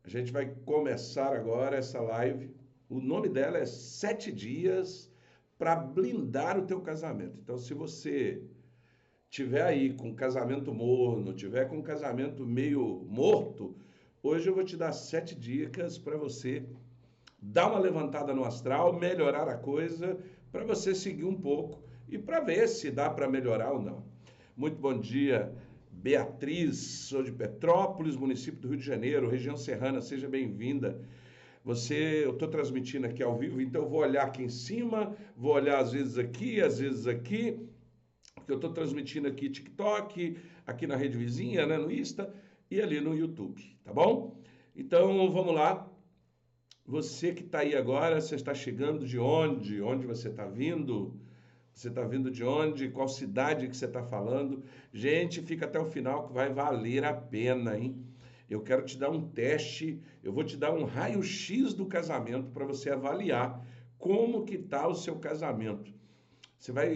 A gente vai começar agora essa live. O nome dela é 7 dias para blindar o teu casamento. Então, se você tiver aí com casamento morno, tiver com casamento meio morto, hoje eu vou te dar 7 dicas para você dar uma levantada no astral, melhorar a coisa, para você seguir um pouco e para ver se dá para melhorar ou não. Muito bom dia, Beatriz, sou de Petrópolis, município do Rio de Janeiro, região serrana, seja bem-vinda. Eu estou transmitindo aqui ao vivo, então eu vou olhar aqui em cima, vou olhar às vezes aqui, porque eu estou transmitindo aqui TikTok, aqui na rede vizinha, né, no Insta e ali no YouTube, tá bom? Então vamos lá. Você que está aí agora, você está chegando de onde? Onde você está vindo? Você está vindo de onde? Qual cidade que você está falando? Gente, fica até o final que vai valer a pena, hein? Eu quero te dar um teste, eu vou te dar um raio-x do casamento para você avaliar como que está o seu casamento.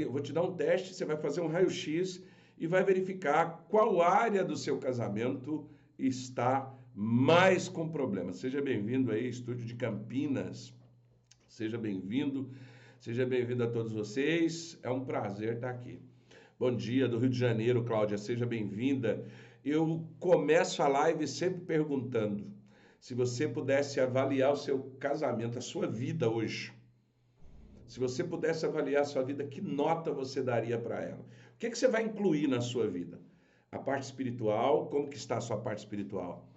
Eu vou te dar um teste, você vai fazer um raio-x e vai verificar qual área do seu casamento está mais com problemas. Seja bem-vindo aí, estúdio de Campinas. Seja bem-vindo a todos vocês. É um prazer estar aqui. Bom dia, do Rio de Janeiro, Cláudia, seja bem-vinda. Eu começo a live sempre perguntando se você pudesse avaliar o seu casamento, a sua vida hoje. Se você pudesse avaliar a sua vida, que nota você daria para ela? O que você vai incluir na sua vida? A parte espiritual, como que está a sua parte espiritual?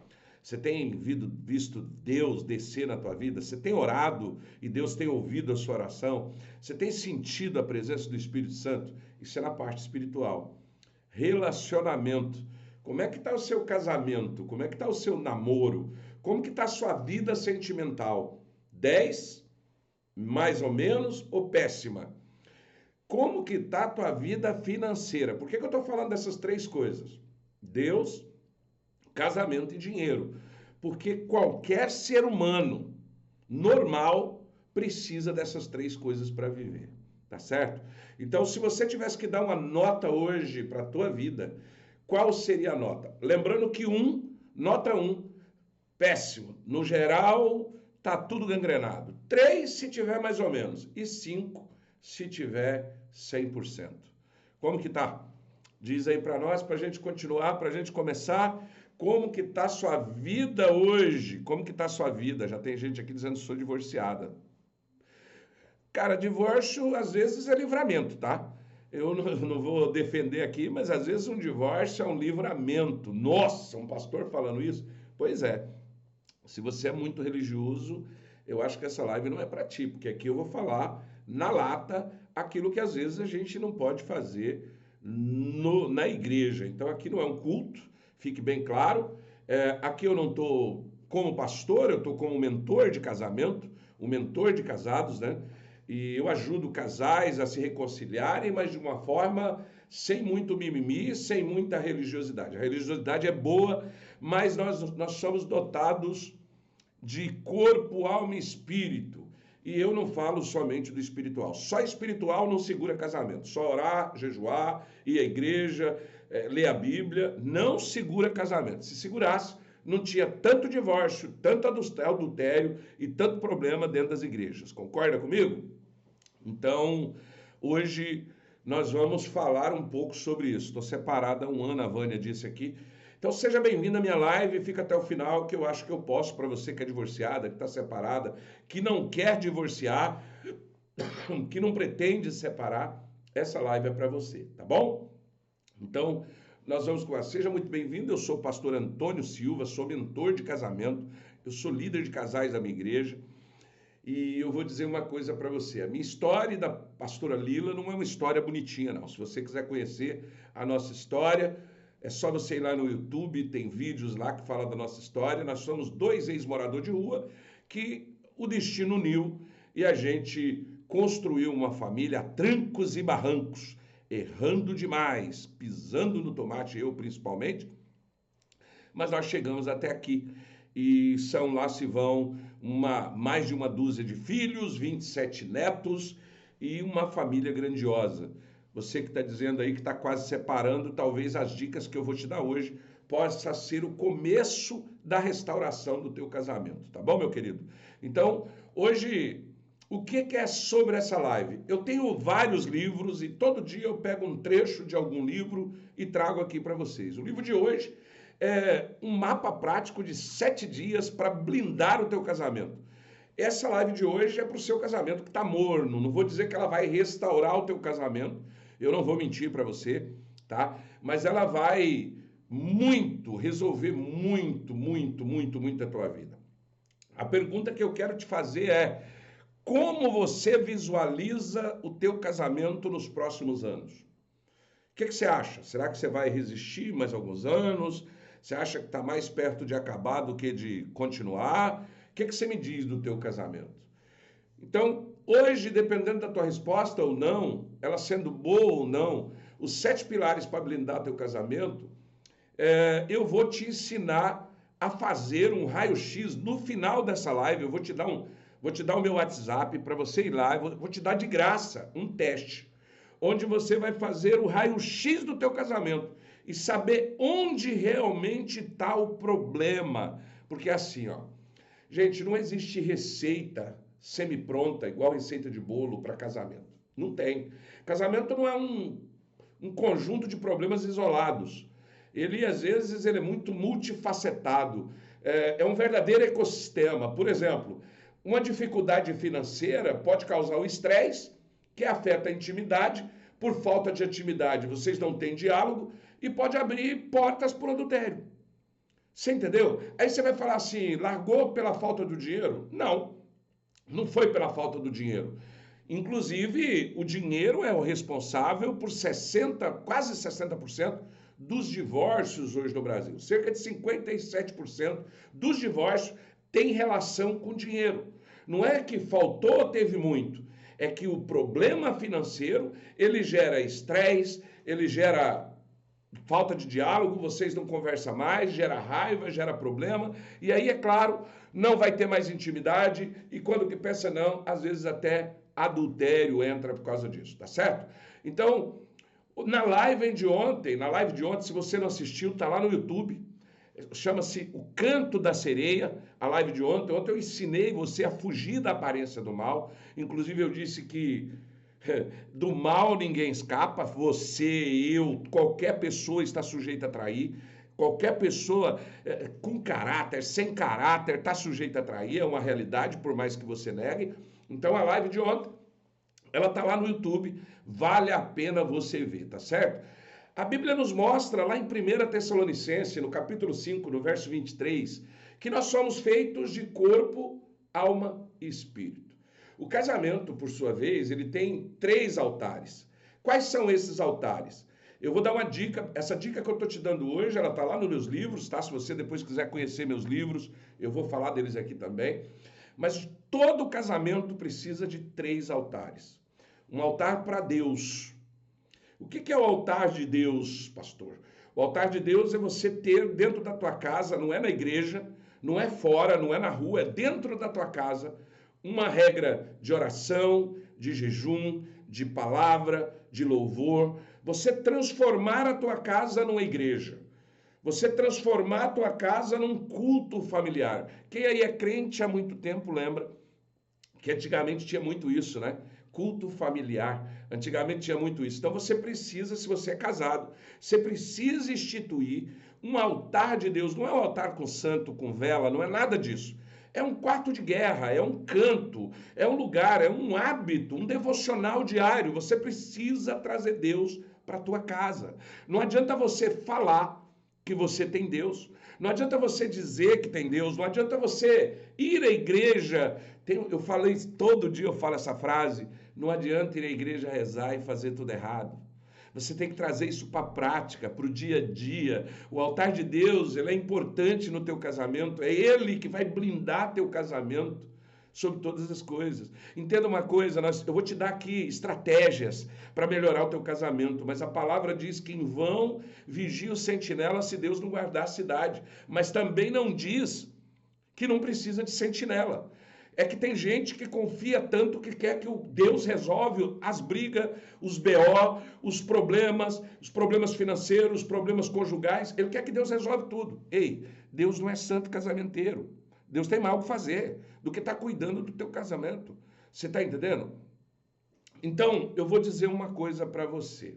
Você tem visto Deus descer na tua vida? Você tem orado e Deus tem ouvido a sua oração? Você tem sentido a presença do Espírito Santo? Isso é na parte espiritual. Relacionamento. Como é que está o seu casamento? Como é que está o seu namoro? Como que está a sua vida sentimental? 10, mais ou menos, ou péssima? Como que está a tua vida financeira? Por que eu estou falando dessas três coisas? Deus, casamento e dinheiro. Porque qualquer ser humano normal precisa dessas três coisas para viver, tá certo? Então, se você tivesse que dar uma nota hoje para a tua vida, qual seria a nota? Lembrando que nota 1, péssimo. No geral, tá tudo gangrenado. 3, se tiver mais ou menos. E 5, se tiver 100%. Como que tá? Diz aí para nós, para a gente continuar, para a gente começar. Como que tá a sua vida hoje? Como que tá a sua vida? Já tem gente aqui dizendo que sou divorciada. Cara, divórcio às vezes é livramento, tá? Eu não vou defender aqui, mas às vezes um divórcio é um livramento. Nossa, um pastor falando isso? Pois é. Se você é muito religioso, eu acho que essa live não é para ti, porque aqui eu vou falar na lata aquilo que às vezes a gente não pode fazer na igreja. Então aqui não é um culto, fique bem claro. Aqui eu não estou como pastor, eu estou como mentor de casamento, um mentor de casados, né? E eu ajudo casais a se reconciliarem, mas de uma forma sem muito mimimi, sem muita religiosidade. A religiosidade é boa, mas nós somos dotados de corpo, alma e espírito. E eu não falo somente do espiritual. Só espiritual não segura casamento. Só orar, jejuar, ir à igreja, ler a Bíblia, não segura casamento. Se segurasse, não tinha tanto divórcio, tanto adultério e tanto problema dentro das igrejas. Concorda comigo? Então, hoje nós vamos falar um pouco sobre isso. Estou separada há um ano, a Vânia disse aqui. Então seja bem-vindo à minha live, fica até o final que eu acho que eu posso, para você que é divorciada, que está separada, que não quer divorciar, que não pretende separar, essa live é para você, tá bom? Então, nós vamos começar. Seja muito bem-vindo, eu sou o pastor Antônio Silva, sou mentor de casamento, eu sou líder de casais da minha igreja, e eu vou dizer uma coisa para você, a minha história da pastora Lila não é uma história bonitinha, não. Se você quiser conhecer a nossa história, é só você ir lá no YouTube, tem vídeos lá que falam da nossa história. Nós somos 2 ex-moradores de rua que o destino uniu e a gente construiu uma família a trancos e barrancos, errando demais, pisando no tomate, eu principalmente, mas nós chegamos até aqui e lá se vão mais de uma dúzia de filhos, 27 netos e uma família grandiosa. Você que está dizendo aí que está quase separando, talvez as dicas que eu vou te dar hoje possa ser o começo da restauração do teu casamento, tá bom, meu querido? Então, hoje, o que é sobre essa live? Eu tenho vários livros e todo dia eu pego um trecho de algum livro e trago aqui para vocês. O livro de hoje é um mapa prático de 7 dias para blindar o teu casamento. Essa live de hoje é para o seu casamento que está morno. Não vou dizer que ela vai restaurar o teu casamento, eu não vou mentir para você, tá? Mas ela vai resolver muito a tua vida. A pergunta que eu quero te fazer é: como você visualiza o teu casamento nos próximos anos? O que você acha? Será que você vai resistir mais alguns anos? Você acha que está mais perto de acabar do que de continuar? O que você me diz do teu casamento? Então, hoje, dependendo da tua resposta ou não, ela sendo boa ou não, os 7 pilares para blindar teu casamento, eu vou te ensinar a fazer um raio-x no final dessa live. Eu vou te dar o meu WhatsApp para você ir lá, vou te dar de graça um teste, onde você vai fazer o raio-x do teu casamento e saber onde realmente está o problema. Porque é assim, ó, gente, não existe receita semi-pronta, igual receita de bolo para casamento. Não tem. Casamento não é um conjunto de problemas isolados. Ele, às vezes, ele é muito multifacetado. É um verdadeiro ecossistema. Por exemplo, uma dificuldade financeira pode causar o estresse, que afeta a intimidade. Por falta de intimidade, vocês não têm diálogo e pode abrir portas para o adultério. Você entendeu? Aí você vai falar assim, largou pela falta do dinheiro? Não, não foi pela falta do dinheiro. Inclusive, o dinheiro é o responsável por quase 60% dos divórcios hoje no Brasil. Cerca de 57% dos divórcios têm relação com dinheiro. Não é que faltou, teve muito. É que o problema financeiro, ele gera estresse, ele gera falta de diálogo, vocês não conversam mais, gera raiva, gera problema, e aí, é claro, não vai ter mais intimidade, e quando que pensa não, às vezes até adultério entra por causa disso, tá certo? Então, na live de ontem, se você não assistiu, tá lá no YouTube, chama-se O Canto da Sereia, a live de ontem. Ontem eu ensinei você a fugir da aparência do mal, inclusive eu disse que do mal ninguém escapa, você, eu, qualquer pessoa está sujeita a trair, qualquer pessoa com caráter, sem caráter, está sujeita a trair, é uma realidade, por mais que você negue. Então a live de ontem, ela está lá no YouTube, vale a pena você ver, tá certo? A Bíblia nos mostra lá em 1 Tessalonicenses, no capítulo 5, no verso 23, que nós somos feitos de corpo, alma e espírito. O casamento, por sua vez, ele tem 3 altares. Quais são esses altares? Eu vou dar uma dica, essa dica que eu estou te dando hoje, ela está lá nos meus livros, tá? Se você depois quiser conhecer meus livros, eu vou falar deles aqui também. Mas todo casamento precisa de 3 altares. Um altar para Deus. O que é o altar de Deus, pastor? O altar de Deus é você ter dentro da tua casa, não é na igreja, não é fora, não é na rua, é dentro da tua casa, uma regra de oração, de jejum, de palavra, de louvor. Você transformar a tua casa numa igreja. Você transformar a tua casa num culto familiar. Quem aí é crente há muito tempo lembra que antigamente tinha muito isso, né? Culto familiar. Antigamente tinha muito isso. Então você precisa, se você é casado, você precisa instituir um altar de Deus. Não é um altar com santo, com vela, não é nada disso. É um quarto de guerra, é um canto, é um lugar, é um hábito, um devocional diário. Você precisa trazer Deus para a tua casa. Não adianta você falar que você tem Deus. Não adianta você dizer que tem Deus. Não adianta você ir à igreja. Eu falei, todo dia eu falo essa frase. Não adianta ir à igreja rezar e fazer tudo errado. Você tem que trazer isso para a prática, para o dia a dia. O altar de Deus, ele é importante no teu casamento. É ele que vai blindar teu casamento sobre todas as coisas. Entenda uma coisa, eu vou te dar aqui estratégias para melhorar o teu casamento, mas a palavra diz que em vão vigia o sentinela se Deus não guardar a cidade. Mas também não diz que não precisa de sentinela. É que tem gente que confia tanto que quer que o Deus resolve as brigas, os BO, os problemas financeiros, os problemas conjugais. Ele quer que Deus resolve tudo. Ei, Deus não é santo casamenteiro. Deus tem mais o que fazer do que estar cuidando do teu casamento. Você está entendendo? Então, eu vou dizer uma coisa para você.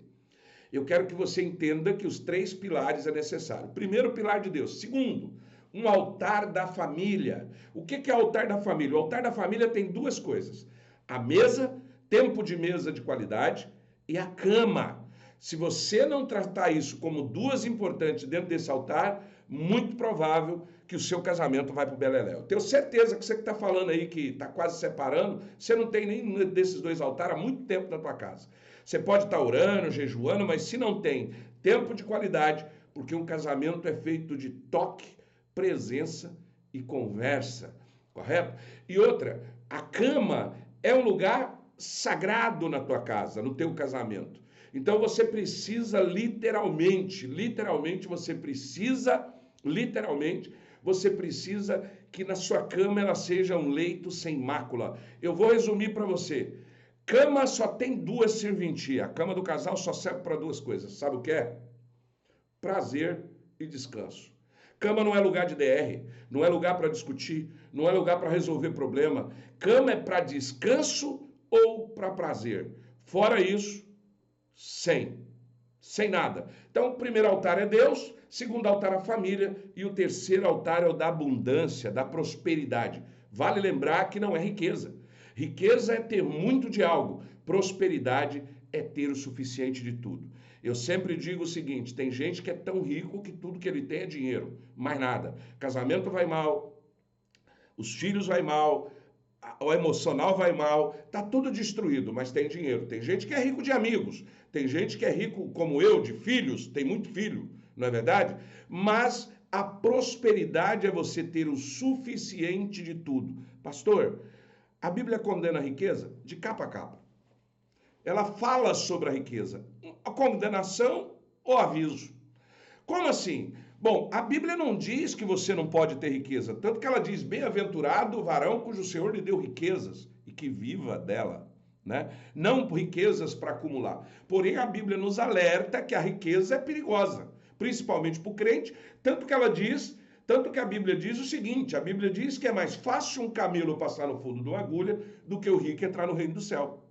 Eu quero que você entenda que os 3 pilares é necessário. Primeiro, o pilar de Deus. Segundo, um altar da família. O que é altar da família? O altar da família tem 2 coisas. A mesa, tempo de mesa de qualidade, e a cama. Se você não tratar isso como 2 importantes dentro desse altar, muito provável que o seu casamento vai para o beleléu. Tenho certeza que você que está falando aí que está quase separando, você não tem nenhum desses 2 altares há muito tempo na tua casa. Você pode estar orando, jejuando, mas se não tem tempo de qualidade, porque um casamento é feito de toque, presença e conversa, correto? E outra, a cama é um lugar sagrado na tua casa, no teu casamento. Então você precisa literalmente você precisa que na sua cama ela seja um leito sem mácula. Eu vou resumir para você. Cama só tem 2 serventias. A cama do casal só serve para 2 coisas. Sabe o que é? Prazer e descanso. Cama não é lugar de DR, não é lugar para discutir, não é lugar para resolver problema. Cama é para descanso ou para prazer. Fora isso, sem nada. Então, o primeiro altar é Deus, segundo altar a família e o terceiro altar é o da abundância, da prosperidade. Vale lembrar que não é riqueza. Riqueza é ter muito de algo, prosperidade é ter o suficiente de tudo. Eu sempre digo o seguinte, tem gente que é tão rico que tudo que ele tem é dinheiro, mais nada. Casamento vai mal, os filhos vai mal, o emocional vai mal, tá tudo destruído, mas tem dinheiro. Tem gente que é rico de amigos, tem gente que é rico como eu, de filhos, tem muito filho, não é verdade? Mas a prosperidade é você ter o suficiente de tudo. Pastor, a Bíblia condena a riqueza de capa a capa. Ela fala sobre a riqueza. A condenação ou aviso. Como assim? Bom, a Bíblia não diz que você não pode ter riqueza. Tanto que ela diz, bem-aventurado o varão cujo Senhor lhe deu riquezas e que viva dela. Né? Não riquezas para acumular. Porém, a Bíblia nos alerta que a riqueza é perigosa. Principalmente para o crente. Tanto que a Bíblia diz o seguinte, a Bíblia diz que é mais fácil um camelo passar no fundo de uma agulha do que o rico entrar no reino do céu.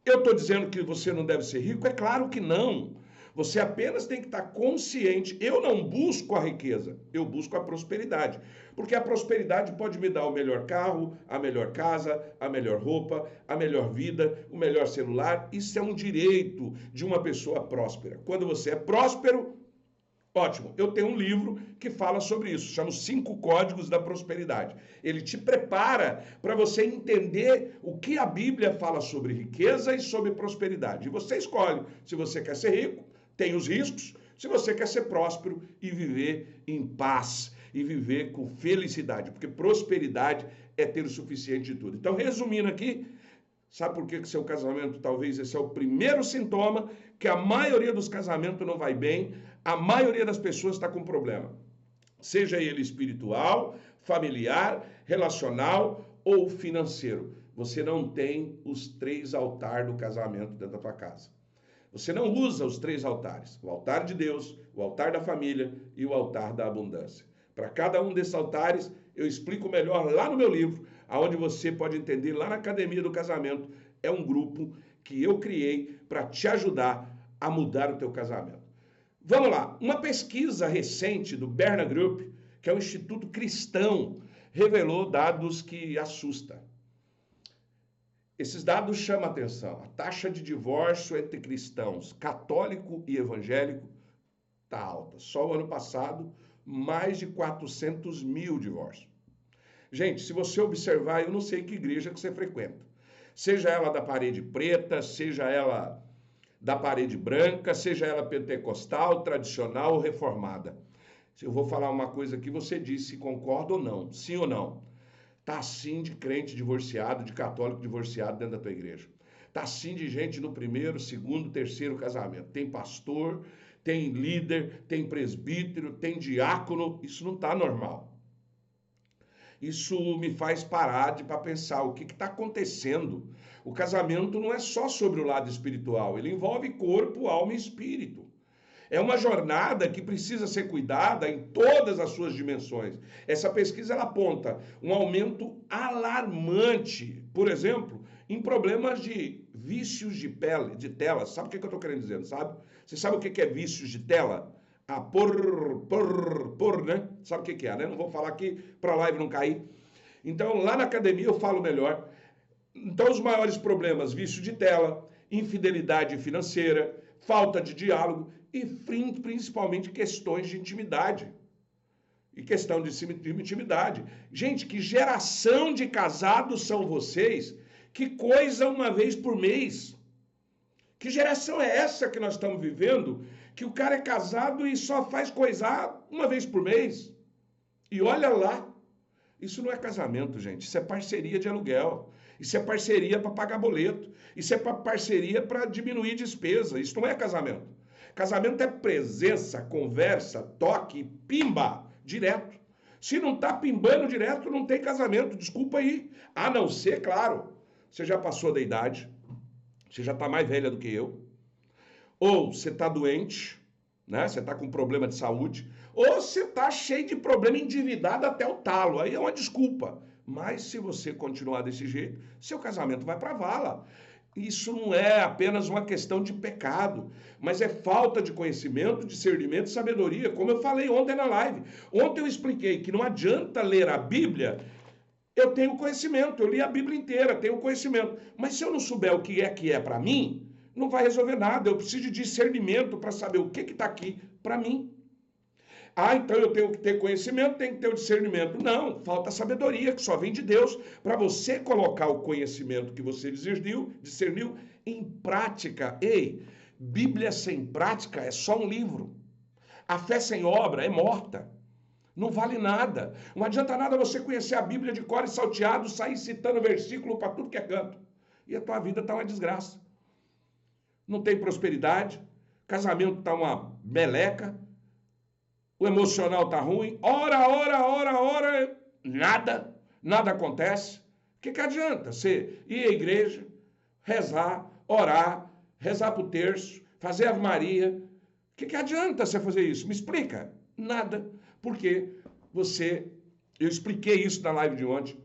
Eu estou dizendo que você não deve ser rico? É claro que não. Você apenas tem que estar consciente. Eu não busco a riqueza, eu busco a prosperidade. Porque a prosperidade pode me dar o melhor carro, a melhor casa, a melhor roupa, a melhor vida, o melhor celular. Isso é um direito de uma pessoa próspera. Quando você é próspero, ótimo, eu tenho um livro que fala sobre isso, chama os 5 Códigos da Prosperidade. Ele te prepara para você entender o que a Bíblia fala sobre riqueza e sobre prosperidade. E você escolhe se você quer ser rico, tem os riscos, se você quer ser próspero e viver em paz, e viver com felicidade, porque prosperidade é ter o suficiente de tudo. Então, resumindo aqui, sabe por que seu casamento, talvez esse é o primeiro sintoma, que a maioria dos casamentos não vai bem, a maioria das pessoas está com problema. Seja ele espiritual, familiar, relacional ou financeiro. Você não tem os 3 altares do casamento dentro da tua casa. Você não usa os 3 altares. O altar de Deus, o altar da família e o altar da abundância. Para cada um desses altares, eu explico melhor lá no meu livro, aonde você pode entender lá na Academia do Casamento. É um grupo que eu criei para te ajudar a mudar o teu casamento. Vamos lá, uma pesquisa recente do Barna Group, que é um instituto cristão, revelou dados que assustam. Esses dados chamam a atenção. A taxa de divórcio entre cristãos, católico e evangélico, está alta. Só o ano passado, mais de 400 mil divórcios. Gente, se você observar, eu não sei que igreja que você frequenta. Seja ela da parede preta, seja ela da parede branca, seja ela pentecostal, tradicional ou reformada. Eu vou falar uma coisa aqui, você diz se concorda ou não, sim ou não. Tá assim de crente divorciado, de católico divorciado dentro da tua igreja. Tá assim de gente no primeiro, segundo, terceiro casamento. Tem pastor, tem líder, tem presbítero, tem diácono. Isso não tá normal. Isso me faz parar para pensar o que está acontecendo. O casamento não é só sobre o lado espiritual, ele envolve corpo, alma e espírito. É uma jornada que precisa ser cuidada em todas as suas dimensões. Essa pesquisa ela aponta um aumento alarmante, por exemplo, em problemas de vícios de pele, de tela. Sabe o que eu estou querendo dizer, sabe? Você sabe o que é vícios de tela? Ah, né? Sabe o que é, né? Não vou falar aqui para a live não cair. Então, lá na academia eu falo melhor. Então, os maiores problemas, vício de tela, infidelidade financeira, falta de diálogo e principalmente questões de intimidade. E questão de intimidade. Gente, que geração de casados são vocês que coisa uma vez por mês? Que geração é essa que nós estamos vivendo? Que o cara é casado e só faz coisar uma vez por mês? E olha lá, isso não é casamento, gente. Isso é parceria de aluguel. Isso é parceria para pagar boleto. Isso é parceria para diminuir despesa. Isso não é casamento. Casamento é presença, conversa, toque, pimba, direto. Se não está pimbando direto, não tem casamento. Desculpa aí. A não ser, claro, você já passou da idade, você já está mais velha do que eu, ou você está doente, né? Você está com problema de saúde, ou você está cheio de problema, endividado até o talo. Aí é uma desculpa. Mas se você continuar desse jeito, seu casamento vai para a vala. Isso não é apenas uma questão de pecado, mas é falta de conhecimento, discernimento e sabedoria, como eu falei ontem na live. Ontem eu expliquei que não adianta ler a Bíblia. Eu tenho conhecimento, eu li a Bíblia inteira, tenho conhecimento. Mas se eu não souber o que é para mim, não vai resolver nada. Eu preciso de discernimento para saber o que está aqui para mim. Ah, então eu tenho que ter conhecimento, tenho que ter o discernimento. Não, falta sabedoria, que só vem de Deus, para você colocar o conhecimento que você discerniu em prática. Ei, Bíblia sem prática é só um livro. A fé sem obra é morta. Não vale nada. Não adianta nada você conhecer a Bíblia de cor e salteado, sair citando versículo para tudo que é canto. E a tua vida está uma desgraça. Não tem prosperidade, casamento está uma meleca, o emocional está ruim, ora, nada acontece. O que adianta você ir à igreja, rezar, orar, rezar para o terço, fazer Ave Maria? O que adianta você fazer isso? Me explica. Nada. Porque eu expliquei isso na live de ontem,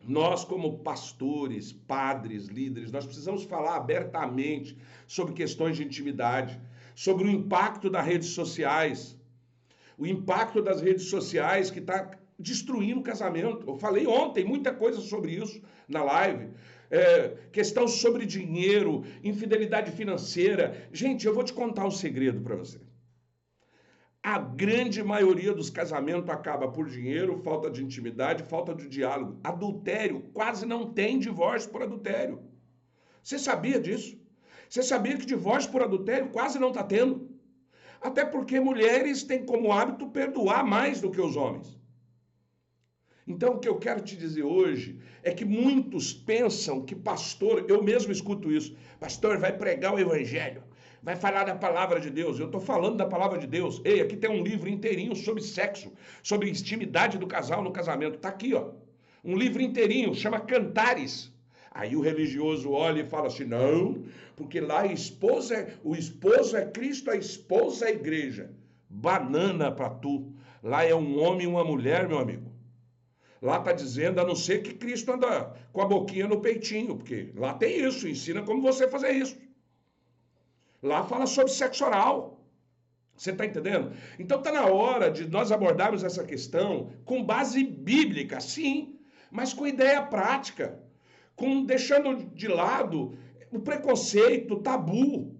nós como pastores, padres, líderes, nós precisamos falar abertamente sobre questões de intimidade, sobre o impacto das redes sociais, o impacto das redes sociais que está destruindo o casamento. Eu falei ontem muita coisa sobre isso na live. Questão sobre dinheiro, infidelidade financeira. Gente, eu vou te contar um segredo para você. A grande maioria dos casamentos acaba por dinheiro, falta de intimidade, falta de diálogo. Adultério, quase não tem divórcio por adultério. Você sabia disso? Você sabia que divórcio por adultério quase não está tendo? Até porque mulheres têm como hábito perdoar mais do que os homens. Então, o que eu quero te dizer hoje é que muitos pensam que pastor, eu mesmo escuto isso, pastor vai pregar o evangelho, vai falar da palavra de Deus. Eu estou falando da palavra de Deus. Ei, aqui tem um livro inteirinho sobre sexo, sobre intimidade do casal no casamento. Está aqui, ó. Um livro inteirinho, chama Cantares. Aí o religioso olha e fala assim, não, porque lá o esposo é Cristo, a esposa é a igreja. Banana para tu. Lá é um homem e uma mulher, meu amigo. Lá está dizendo, a não ser que Cristo anda com a boquinha no peitinho, porque lá tem isso, ensina como você fazer isso. Lá fala sobre sexo oral. Você está entendendo? Então está na hora de nós abordarmos essa questão com base bíblica, sim, mas com ideia prática, deixando de lado o preconceito, o tabu.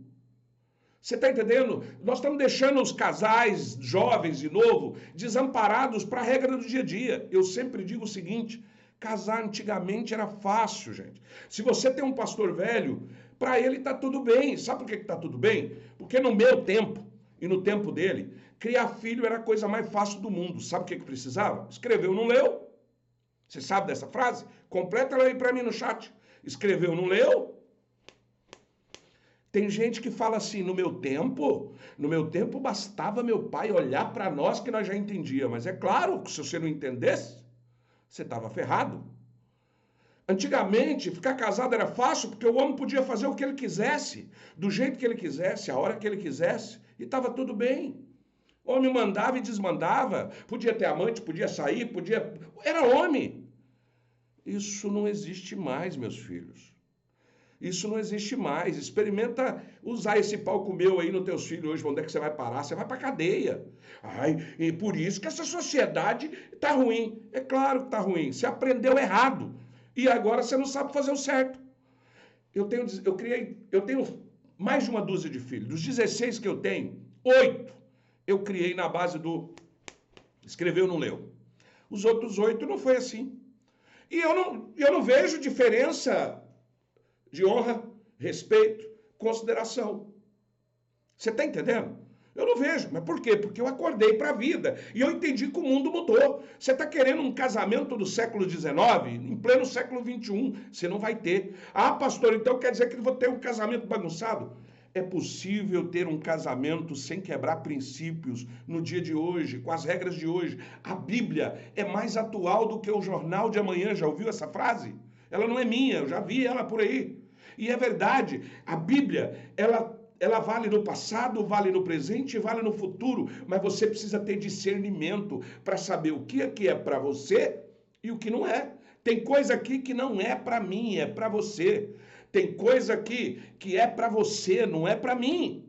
Você está entendendo? Nós estamos deixando os casais jovens de novo desamparados para a regra do dia a dia. Eu sempre digo o seguinte, casar antigamente era fácil, gente. Se você tem um pastor velho, para ele está tudo bem. Sabe por que está tudo bem? Porque no meu tempo e no tempo dele, criar filho era a coisa mais fácil do mundo. Sabe o que precisava? Escreveu, não leu. Você sabe dessa frase? Completa ela aí para mim no chat. Escreveu, não leu? Tem gente que fala assim, no meu tempo bastava meu pai olhar para nós que nós já entendíamos. Mas é claro que se você não entendesse, você estava ferrado. Antigamente, ficar casado era fácil porque o homem podia fazer o que ele quisesse, do jeito que ele quisesse, a hora que ele quisesse, e estava tudo bem. O homem mandava e desmandava, podia ter amante, podia sair, podia... Era homem. Isso não existe mais, meus filhos. Isso não existe mais. Experimenta usar esse palco meu aí nos teus filhos hoje. Onde é que você vai parar? Você vai para cadeia. Ai, e por isso que essa sociedade está ruim. É claro que está ruim. Você aprendeu errado. E agora você não sabe fazer o certo. Eu tenho mais de uma dúzia de filhos. Dos 16 que eu tenho, 8 eu criei na base do escreveu, não leu. Os outros 8 não foi assim. E eu não vejo diferença de honra, respeito, consideração. Você está entendendo? Eu não vejo. Mas por quê? Porque eu acordei para a vida. E eu entendi que o mundo mudou. Você está querendo um casamento do século XIX, em pleno século XXI. Você não vai ter. Ah, pastor, então quer dizer que eu vou ter um casamento bagunçado? É possível ter um casamento sem quebrar princípios no dia de hoje, com as regras de hoje. A Bíblia é mais atual do que o jornal de amanhã. Já ouviu essa frase? Ela não é minha, eu já vi ela por aí. E é verdade, a Bíblia, ela vale no passado, vale no presente e vale no futuro, mas você precisa ter discernimento para saber o que é para você e o que não é. Tem coisa aqui que não é para mim, é para você. Tem coisa aqui que é para você, não é para mim.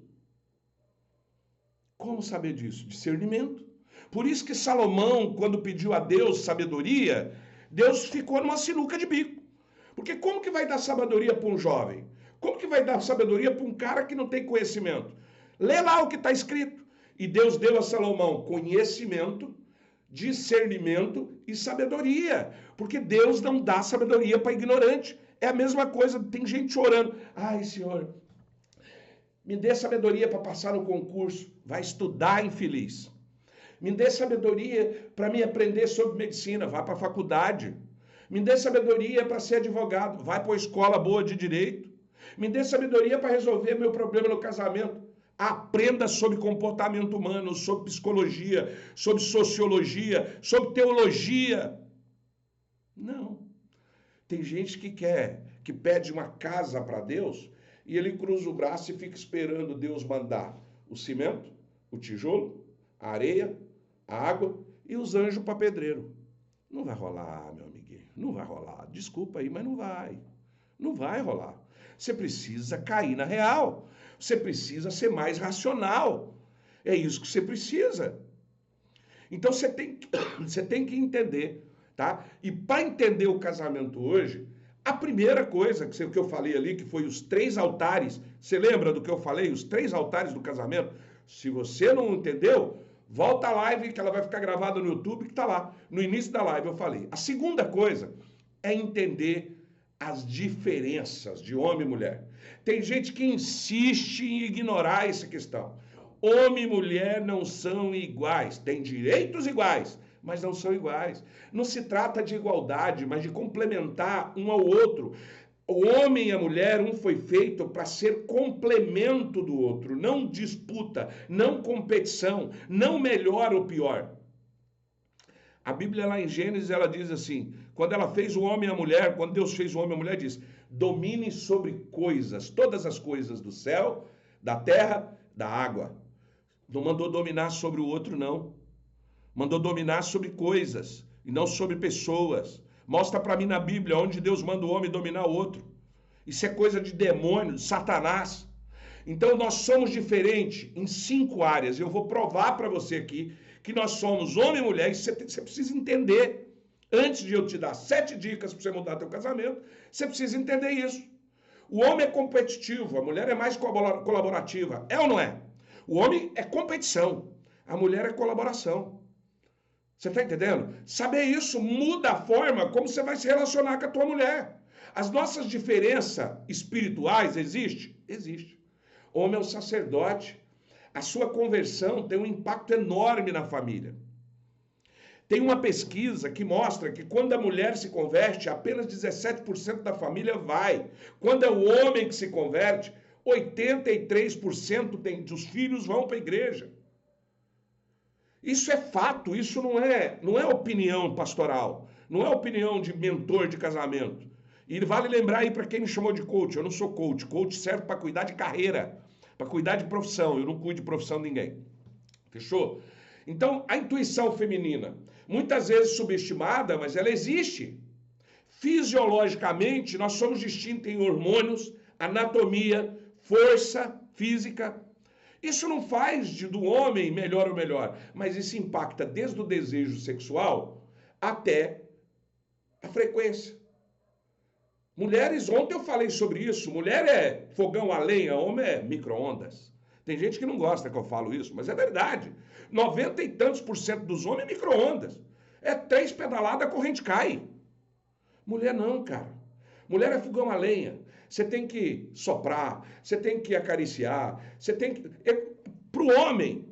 Como saber disso? Discernimento. Por isso que Salomão, quando pediu a Deus sabedoria, Deus ficou numa sinuca de bico. Porque como que vai dar sabedoria para um jovem? Como que vai dar sabedoria para um cara que não tem conhecimento? Lê lá o que está escrito. E Deus deu a Salomão conhecimento, discernimento e sabedoria. Porque Deus não dá sabedoria para ignorante. É a mesma coisa, tem gente orando. Ai, Senhor, me dê sabedoria para passar no concurso. Vai estudar, infeliz. Me dê sabedoria para me aprender sobre medicina. Vai para a faculdade. Me dê sabedoria para ser advogado. Vai para uma escola boa de direito. Me dê sabedoria para resolver meu problema no casamento. Aprenda sobre comportamento humano, sobre psicologia, sobre sociologia, sobre teologia. Não. Tem gente que pede uma casa para Deus e ele cruza o braço e fica esperando Deus mandar o cimento, o tijolo, a areia, a água e os anjos para pedreiro. Não vai rolar, meu amiguinho. Não vai rolar. Desculpa aí, mas não vai. Não vai rolar. Você precisa cair na real. Você precisa ser mais racional. É isso que você precisa. Então você tem que entender, tá? E para entender o casamento hoje, a primeira coisa que eu falei ali, que foi os 3 altares, você lembra do que eu falei? Os 3 altares do casamento? Se você não entendeu, volta a live que ela vai ficar gravada no YouTube, que está lá. No início da live eu falei. A segunda coisa é entender as diferenças de homem e mulher. Tem gente que insiste em ignorar essa questão. Homem e mulher não são iguais. Têm direitos iguais, mas não são iguais. Não se trata de igualdade, mas de complementar um ao outro. O homem e a mulher, um foi feito para ser complemento do outro, não disputa, não competição, não melhor ou pior. A Bíblia lá em Gênesis, ela diz assim, quando ela fez o homem e a mulher, quando Deus fez o homem e a mulher, diz, domine sobre coisas, todas as coisas do céu, da terra, da água. Não mandou dominar sobre o outro, não. Mandou dominar sobre coisas e não sobre pessoas. Mostra para mim na Bíblia onde Deus manda o homem dominar o outro. Isso é coisa de demônio, de Satanás. Então nós somos diferentes em 5 áreas. Eu vou provar para você aqui que nós somos homem e mulher. E você precisa entender. Antes de eu te dar 7 dicas para você mudar teu casamento, você precisa entender isso. O homem é competitivo, a mulher é mais colaborativa. É ou não é? O homem é competição, a mulher é colaboração. Você está entendendo? Saber isso muda a forma como você vai se relacionar com a tua mulher. As nossas diferenças espirituais existem? Existe. Homem é um sacerdote. A sua conversão tem um impacto enorme na família. Tem uma pesquisa que mostra que quando a mulher se converte, apenas 17% da família vai. Quando é o homem que se converte, 83% dos filhos vão para a igreja. Isso é fato, isso não é opinião pastoral. Não é opinião de mentor de casamento. E vale lembrar aí para quem me chamou de coach, eu não sou coach. Coach serve para cuidar de carreira, para cuidar de profissão. Eu não cuido de profissão de ninguém. Fechou? Então, a intuição feminina, muitas vezes subestimada, mas ela existe. Fisiologicamente, nós somos distintos em hormônios, anatomia, força física. Isso não faz do homem melhor ou melhor, mas isso impacta desde o desejo sexual até a frequência. Mulheres, ontem eu falei sobre isso, mulher é fogão a lenha, homem é micro-ondas. Tem gente que não gosta que eu falo isso, mas é verdade. 90 e tantos % dos homens é micro-ondas. É 3 pedaladas, a corrente cai. Mulher não, cara. Mulher é fogão a lenha. Você tem que soprar, você tem que acariciar, você tem que... Pro homem,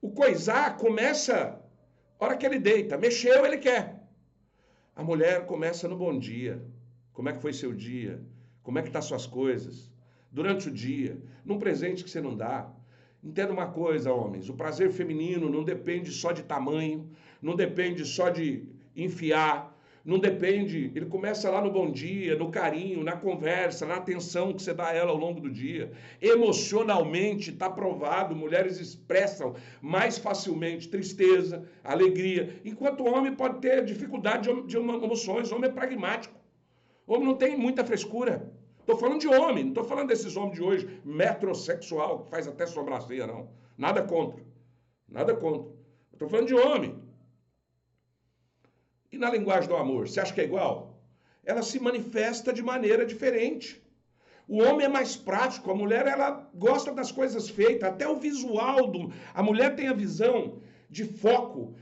o coisar começa a hora que ele deita. Mexeu, ele quer. A mulher começa no bom dia. Como é que foi seu dia? Como é que tá suas coisas? Durante o dia, num presente que você não dá. Entenda uma coisa, homens, o prazer feminino não depende só de tamanho, não depende só de enfiar, não depende, ele começa lá no bom dia, no carinho, na conversa, na atenção que você dá a ela ao longo do dia. Emocionalmente, está provado, mulheres expressam mais facilmente tristeza, alegria, enquanto o homem pode ter dificuldade de emoções, o homem é pragmático. O homem não tem muita frescura. Estou falando de homem, não estou falando desses homens de hoje, metrosexual, que faz até sobrancelha, não. Nada contra. Nada contra. Estou falando de homem. E na linguagem do amor, você acha que é igual? Ela se manifesta de maneira diferente. O homem é mais prático, a mulher ela gosta das coisas feitas, até o visual do... A mulher tem a visão de foco,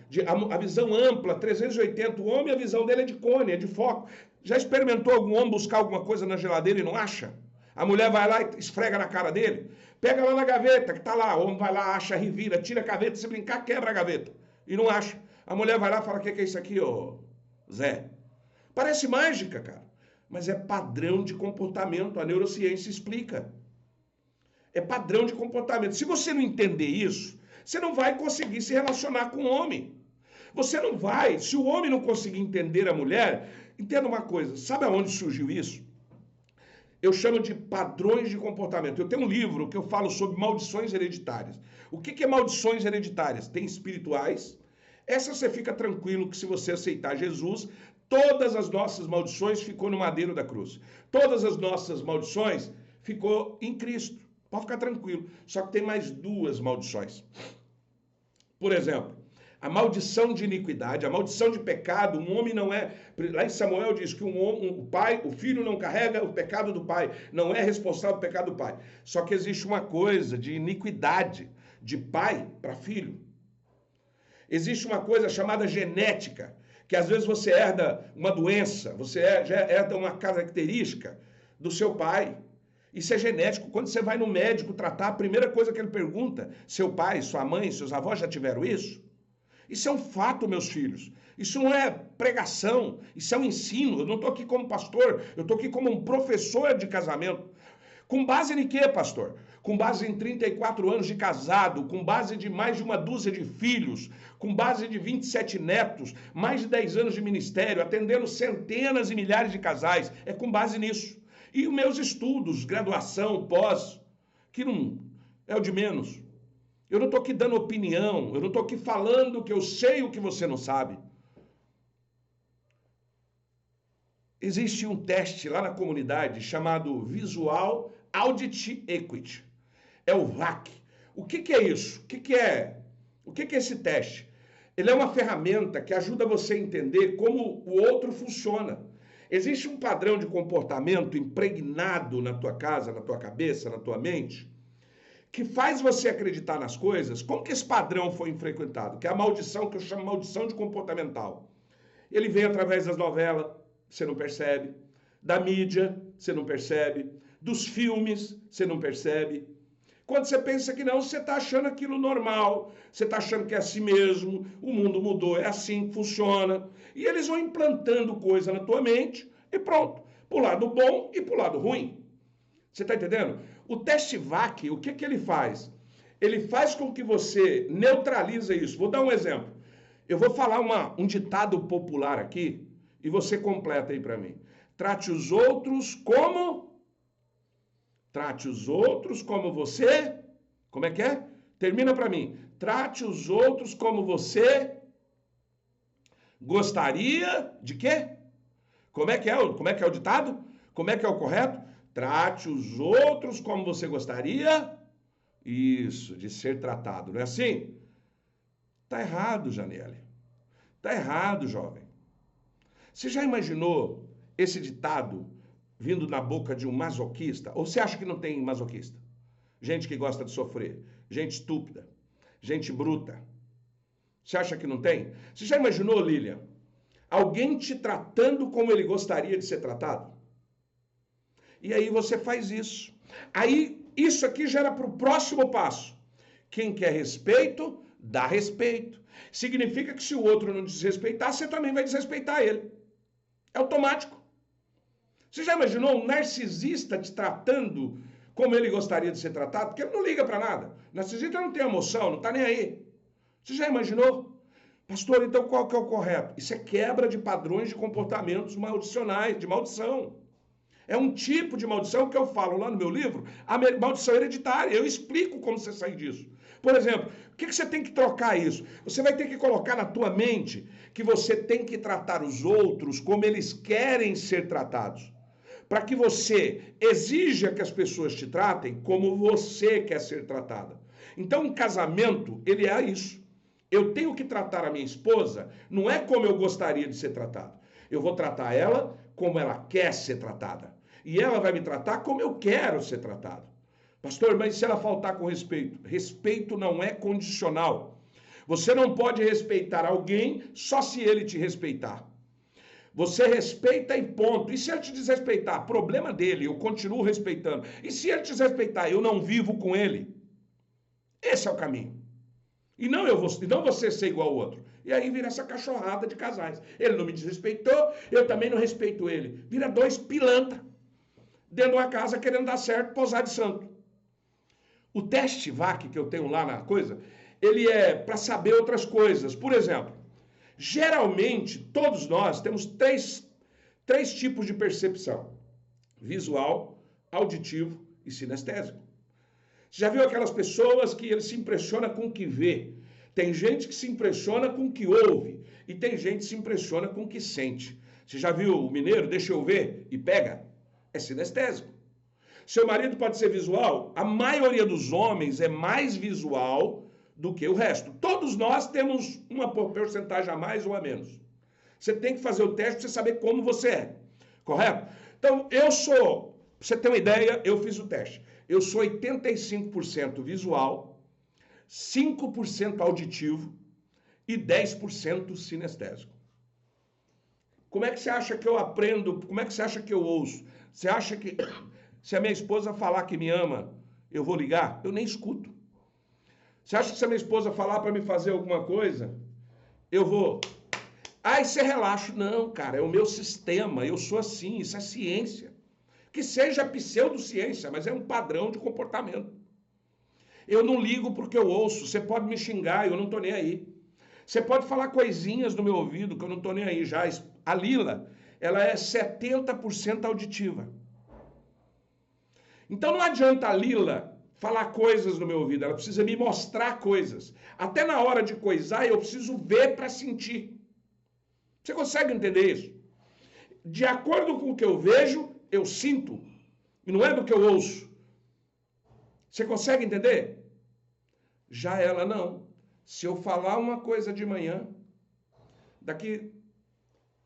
a visão ampla, 380. O homem, a visão dele é de cone, é de foco. Já experimentou algum homem buscar alguma coisa na geladeira e não acha? A mulher vai lá e esfrega na cara dele? Pega lá na gaveta, que tá lá. O homem vai lá, acha, revira, tira a gaveta, se brincar, quebra a gaveta. E não acha. A mulher vai lá e fala, o que é isso aqui, ô Zé? Parece mágica, cara. Mas é padrão de comportamento. A neurociência explica. É padrão de comportamento. Se você não entender isso, você não vai conseguir se relacionar com o homem. Você não vai. Se o homem não conseguir entender a mulher... Entenda uma coisa, sabe aonde surgiu isso? Eu chamo de padrões de comportamento. Eu tenho um livro que eu falo sobre maldições hereditárias. O que é maldições hereditárias? Tem espirituais. Essa você fica tranquilo que se você aceitar Jesus, todas as nossas maldições ficou no madeiro da cruz. Todas as nossas maldições ficou em Cristo. Pode ficar tranquilo. Só que tem mais 2 maldições. Por exemplo, a maldição de iniquidade, a maldição de pecado, um homem não é... Lá em Samuel diz que o filho não carrega o pecado do pai, não é responsável pelo pecado do pai. Só que existe uma coisa de iniquidade, de pai para filho. Existe uma coisa chamada genética, que às vezes você herda uma doença, você herda uma característica do seu pai. Isso é genético. Quando você vai no médico tratar, a primeira coisa que ele pergunta, seu pai, sua mãe, seus avós já tiveram isso? Isso é um fato, meus filhos. Isso não é pregação, isso é um ensino. Eu não estou aqui como pastor, eu estou aqui como um professor de casamento. Com base em quê, pastor? Com base em 34 anos de casado, com base de mais de uma dúzia de filhos, com base de 27 netos, mais de 10 anos de ministério, atendendo centenas e milhares de casais. É com base nisso. E os meus estudos, graduação, pós, que não é o de menos. Eu não estou aqui dando opinião, eu não estou aqui falando que eu sei o que você não sabe. Existe um teste lá na comunidade chamado Visual Audit Equity. É o VAC. O que é isso? O que é esse teste? Ele é uma ferramenta que ajuda você a entender como o outro funciona. Existe um padrão de comportamento impregnado na tua casa, na tua cabeça, na tua mente, que faz você acreditar nas coisas. Como que esse padrão foi frequentado? Que é a maldição, que eu chamo de maldição de comportamental. Ele vem através das novelas, você não percebe, da mídia, você não percebe, dos filmes, você não percebe. Quando você pensa que não, você está achando aquilo normal, você está achando que é assim mesmo, o mundo mudou, é assim que funciona. E eles vão implantando coisa na tua mente e pronto, pro lado bom e pro lado ruim. Você está entendendo? O teste VAC, o que ele faz? Ele faz com que você neutralize isso. Vou dar um exemplo. Eu vou falar um ditado popular aqui, E você completa aí para mim. Trate os outros como? Trate os outros como você? Como é que é? Termina para mim. Trate os outros como você gostaria de quê? Como é que é o ditado? Como é que é o correto? Trate os outros como você gostaria, isso, de ser tratado. Não é assim? Tá errado, Janelle. Tá errado, jovem. Você já imaginou esse ditado vindo na boca de um masoquista? Ou você acha que não tem masoquista? Gente que gosta de sofrer, gente estúpida, gente bruta. Você acha que não tem? Você já imaginou, Lilian, alguém te tratando como ele gostaria de ser tratado? E aí você faz isso. Aí isso aqui gera para o próximo passo. Quem quer respeito, dá respeito. Significa que se o outro não desrespeitar, você também vai desrespeitar ele. É automático. Você já imaginou um narcisista te tratando como ele gostaria de ser tratado? Porque ele não liga para nada. O narcisista não tem emoção, não está nem aí. Você já imaginou? Pastor, então qual que é o correto? Isso é quebra de padrões de comportamentos maldicionais, de maldição. É um tipo de maldição que eu falo lá no meu livro, a maldição hereditária. Eu explico como você sai disso. Por exemplo, o que você tem que trocar isso? Você vai ter que colocar na tua mente que você tem que tratar os outros como eles querem ser tratados. Para que você exija que as pessoas te tratem como você quer ser tratada. Então, um casamento, ele é isso. Eu tenho que tratar a minha esposa, não é como eu gostaria de ser tratado. Eu vou tratar ela como ela quer ser tratada. E ela vai me tratar como eu quero ser tratado. Pastor, mas se ela faltar com respeito? Respeito não é condicional. Você não pode respeitar alguém só se ele te respeitar. Você respeita e ponto. E se ele te desrespeitar? Problema dele, eu continuo respeitando. E se ele te desrespeitar? Eu não vivo com ele. Esse é o caminho. E não você ser igual ao outro. E aí vira essa cachorrada de casais. Ele não me desrespeitou, eu também não respeito ele. Vira dois pilantra dentro de uma casa querendo dar certo, posar de santo. O teste VAC que eu tenho lá na coisa, ele é para saber outras coisas. Por exemplo, geralmente todos nós temos três tipos de percepção: visual, auditivo e sinestésico. Você já viu aquelas pessoas que ele se impressiona com o que vê? Tem gente que se impressiona com o que ouve e tem gente que se impressiona com o que sente. Você já viu o mineiro? Deixa eu ver e pega. É sinestésico. Seu marido pode ser visual? A maioria dos homens é mais visual do que o resto. Todos nós temos uma porcentagem a mais ou a menos. Você tem que fazer o teste para você saber como você é. Correto? Então, pra você ter uma ideia, eu fiz o teste. Eu sou 85% visual, 5% auditivo e 10% sinestésico. Como é que você acha que eu aprendo? Como é que você acha que eu ouço? Você acha que se a minha esposa falar que me ama, eu vou ligar? Eu nem escuto. Você acha que se a minha esposa falar para me fazer alguma coisa, eu vou... Aí você relaxa. Não, cara, é o meu sistema, eu sou assim, isso é ciência. Que seja pseudociência, mas é um padrão de comportamento. Eu não ligo porque eu ouço. Você pode me xingar, eu não tô nem aí. Você pode falar coisinhas no meu ouvido que eu não tô nem aí. Já a Lila, ela é 70% auditiva. Então não adianta a Lila falar coisas no meu ouvido, ela precisa me mostrar coisas. Até na hora de coisar, eu preciso ver para sentir. Você consegue entender isso? De acordo com o que eu vejo, eu sinto, e não é do que eu ouço. Você consegue entender? Já ela não. Se eu falar uma coisa de manhã, daqui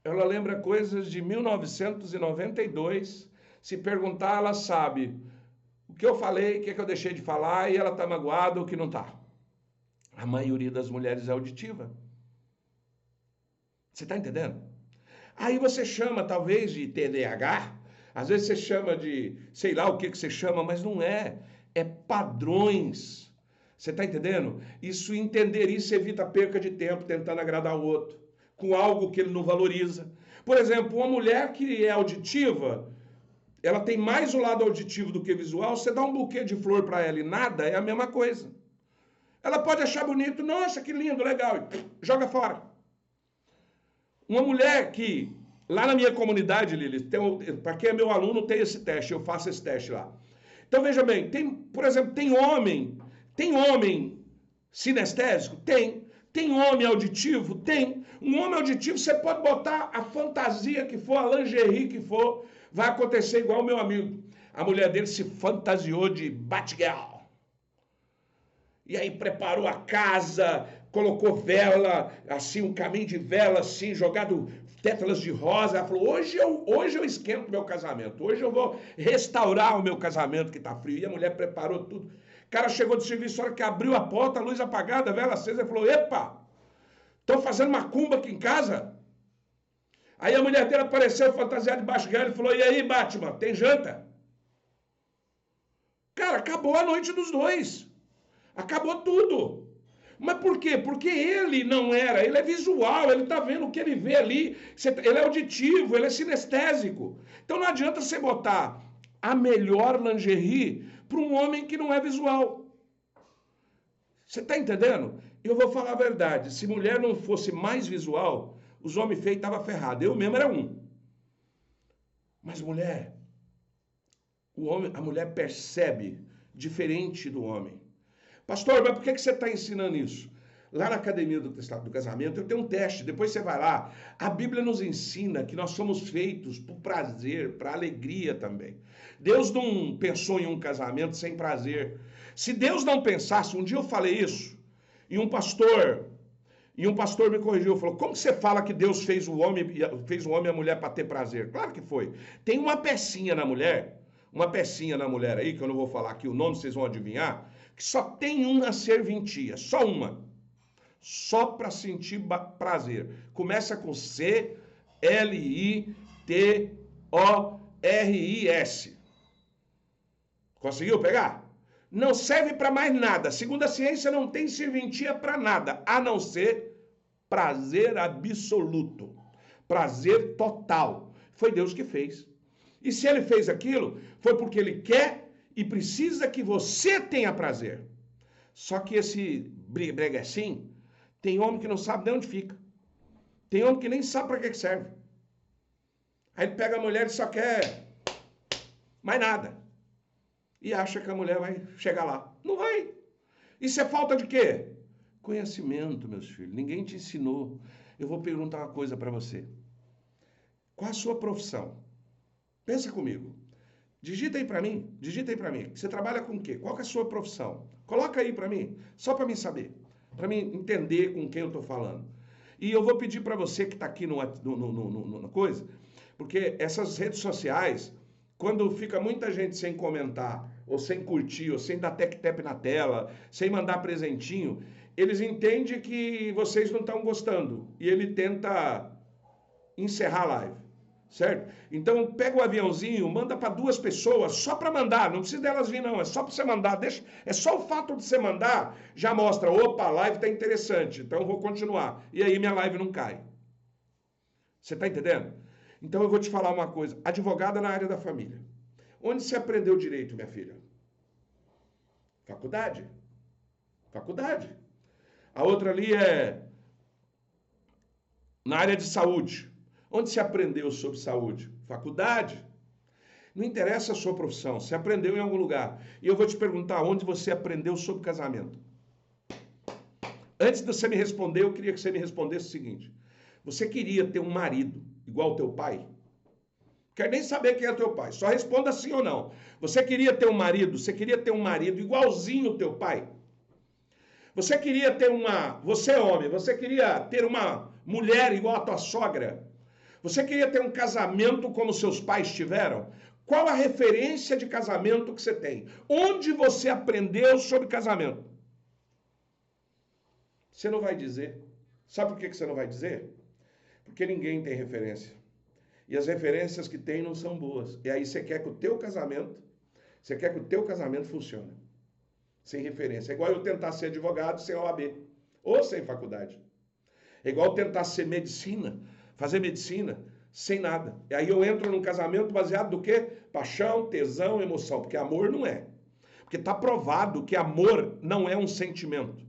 ela lembra coisas de 1992, se perguntar, ela sabe o que eu falei, o que eu deixei de falar, e ela está magoada ou que não está. A maioria das mulheres é auditiva. Você está entendendo? Aí você chama, talvez, de TDAH, às vezes você chama de, sei lá o que você chama, mas não é. É padrões. Você está entendendo? Entender isso evita a perca de tempo tentando agradar o outro, com algo que ele não valoriza. Por exemplo, uma mulher que é auditiva, ela tem mais o lado auditivo do que visual, você dá um buquê de flor para ela e nada, é a mesma coisa. Ela pode achar bonito, nossa, que lindo, legal, e joga fora. Uma mulher que Lá na minha comunidade, Lili, para quem é meu aluno, tem esse teste, eu faço esse teste lá. Então, veja bem, por exemplo, tem homem sinestésico? Tem. Tem homem auditivo? Tem. Um homem auditivo, você pode botar a fantasia que for, a lingerie que for, vai acontecer igual o meu amigo. A mulher dele se fantasiou de Batgirl. E aí preparou a casa, colocou vela, assim, um caminho de vela, assim, jogado pétalas de rosa. Ela falou, hoje eu esquento meu casamento. Hoje eu vou restaurar o meu casamento que tá frio. E a mulher preparou tudo. O cara chegou do serviço, a hora que abriu a porta, a luz apagada, a vela acesa, ele falou, epa, estão fazendo macumba aqui em casa? Aí a mulher dele apareceu fantasiada de Batgirl e falou, e aí, Batman, tem janta? Cara, acabou a noite dos dois. Acabou tudo. Mas por quê? Porque ele não era, ele é visual, ele está vendo o que ele vê ali, ele é auditivo, ele é sinestésico. Então não adianta você botar a melhor lingerie para um homem que não é visual. Você está entendendo? Eu vou falar a verdade, se mulher não fosse mais visual, os homens feios estavam ferrados. Eu mesmo era um. Mas mulher, a mulher percebe diferente do homem. Pastor, mas por que você está ensinando isso? Lá na Academia do Casamento eu tenho um teste, depois você vai lá. A Bíblia nos ensina que nós somos feitos por prazer, para alegria também. Deus não pensou em um casamento sem prazer. Se Deus não pensasse, um dia eu falei isso, e um pastor me corrigiu, falou, como que você fala que Deus fez o homem e a mulher para ter prazer? Claro que foi. Tem uma pecinha na mulher aí, que eu não vou falar aqui o nome, vocês vão adivinhar, que só tem uma serventia, só uma. Só para sentir prazer. Começa com C-L-I-T-O-R-I-S. Conseguiu pegar? Não serve para mais nada. Segundo a ciência, não tem serventia para nada, a não ser prazer absoluto. Prazer total. Foi Deus que fez. E se ele fez aquilo, foi porque ele quer e precisa que você tenha prazer. Só que esse breguecinho, tem homem que não sabe de onde fica. Tem homem que nem sabe para que serve. Aí ele pega a mulher e só quer mais nada. E acha que a mulher vai chegar lá. Não vai. Isso é falta de quê? Conhecimento, meus filhos. Ninguém te ensinou. Eu vou perguntar uma coisa para você. Qual a sua profissão? Pensa comigo. Digita aí para mim. Você trabalha com o quê? Qual que é a sua profissão? Coloca aí para mim, só para mim saber. Para mim entender com quem eu estou falando. E eu vou pedir para você que está aqui no coisa, porque essas redes sociais, quando fica muita gente sem comentar, ou sem curtir, ou sem dar tec-tep na tela, sem mandar presentinho, eles entendem que vocês não estão gostando. E ele tenta encerrar a live. Certo? Então pega o aviãozinho, manda para 2 pessoas, só para mandar, não precisa delas vir não, é só para você mandar, é só o fato de você mandar, já mostra, opa, a live está interessante, então eu vou continuar, e aí minha live não cai. Você está entendendo? Então eu vou te falar uma coisa, advogada na área da família, onde você aprendeu direito, minha filha? Faculdade. A outra ali é na área de saúde. Onde você aprendeu sobre saúde? Faculdade. Não interessa a sua profissão, você aprendeu em algum lugar. E eu vou te perguntar, onde você aprendeu sobre casamento? Antes de você me responder, eu queria que você me respondesse o seguinte. Você queria ter um marido igual ao teu pai? Quer nem saber quem é teu pai, só responda sim ou não. Você queria ter um marido igualzinho ao teu pai? Você queria ter você é homem, você queria ter uma mulher igual a tua sogra? Você queria ter um casamento como seus pais tiveram? Qual a referência de casamento que você tem? Onde você aprendeu sobre casamento? Você não vai dizer. Sabe por que você não vai dizer? Porque ninguém tem referência. E as referências que tem não são boas. E aí você quer que o teu casamento funcione. Sem referência. É igual eu tentar ser advogado sem OAB. Ou sem faculdade. É igual eu tentar ser fazer medicina, sem nada. E aí eu entro num casamento baseado do quê? Paixão, tesão, emoção. Porque amor não é. Porque está provado que amor não é um sentimento.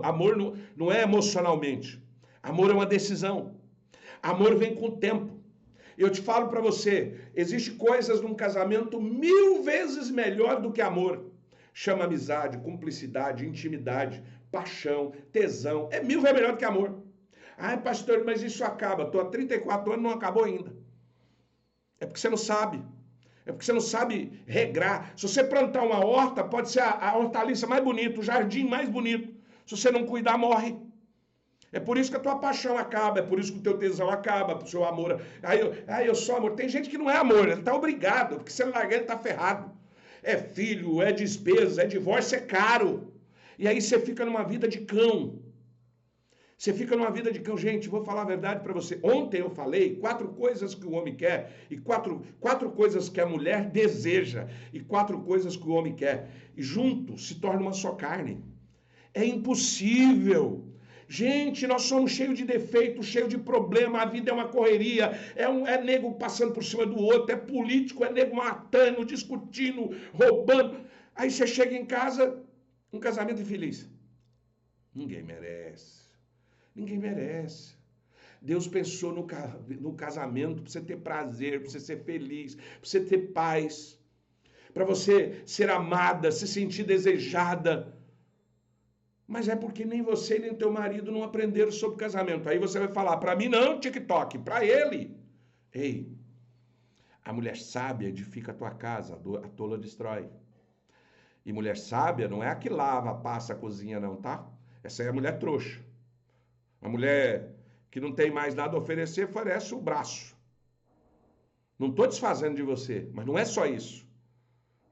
Amor não é emocionalmente. Amor é uma decisão. Amor vem com o tempo. Eu te falo para você, existe coisas num casamento 1000 vezes melhor do que amor. Chama amizade, cumplicidade, intimidade, paixão, tesão. É 1000 vezes melhor do que amor. Ai, pastor, mas isso acaba. Estou há 34 anos, não acabou ainda. É porque você não sabe. É porque você não sabe regrar. Se você plantar uma horta, pode ser a hortaliça mais bonita, o jardim mais bonito. Se você não cuidar, morre. É por isso que a tua paixão acaba, é por isso que o teu tesão acaba, o seu amor. Eu sou amor. Tem gente que não é amor, ele está obrigado, porque se ele largar, ele está ferrado. É filho, é despesa, é divórcio, é caro. E aí você fica numa vida de cão. Você fica numa vida de cão. Gente, vou falar a verdade para você. Ontem eu falei 4 coisas que o homem quer e quatro coisas que a mulher deseja e 4 coisas que o homem quer. E junto se torna uma só carne. É impossível. Gente, nós somos cheios de defeitos, cheios de problema, a vida é uma correria, é nego passando por cima do outro, é político, é nego matando, discutindo, roubando. Aí você chega em casa, um casamento infeliz. Ninguém merece. Ninguém merece. Deus pensou no casamento para você ter prazer, para você ser feliz, para você ter paz, para você ser amada, se sentir desejada. Mas é porque nem você nem teu marido não aprenderam sobre casamento. Aí você vai falar, para mim não, TikTok, para ele. Ei, a mulher sábia edifica a tua casa, a tola destrói. E mulher sábia não é a que lava, passa, cozinha não, tá? Essa é a mulher trouxa. A mulher que não tem mais nada a oferecer, oferece o braço. Não estou desfazendo de você, mas não é só isso.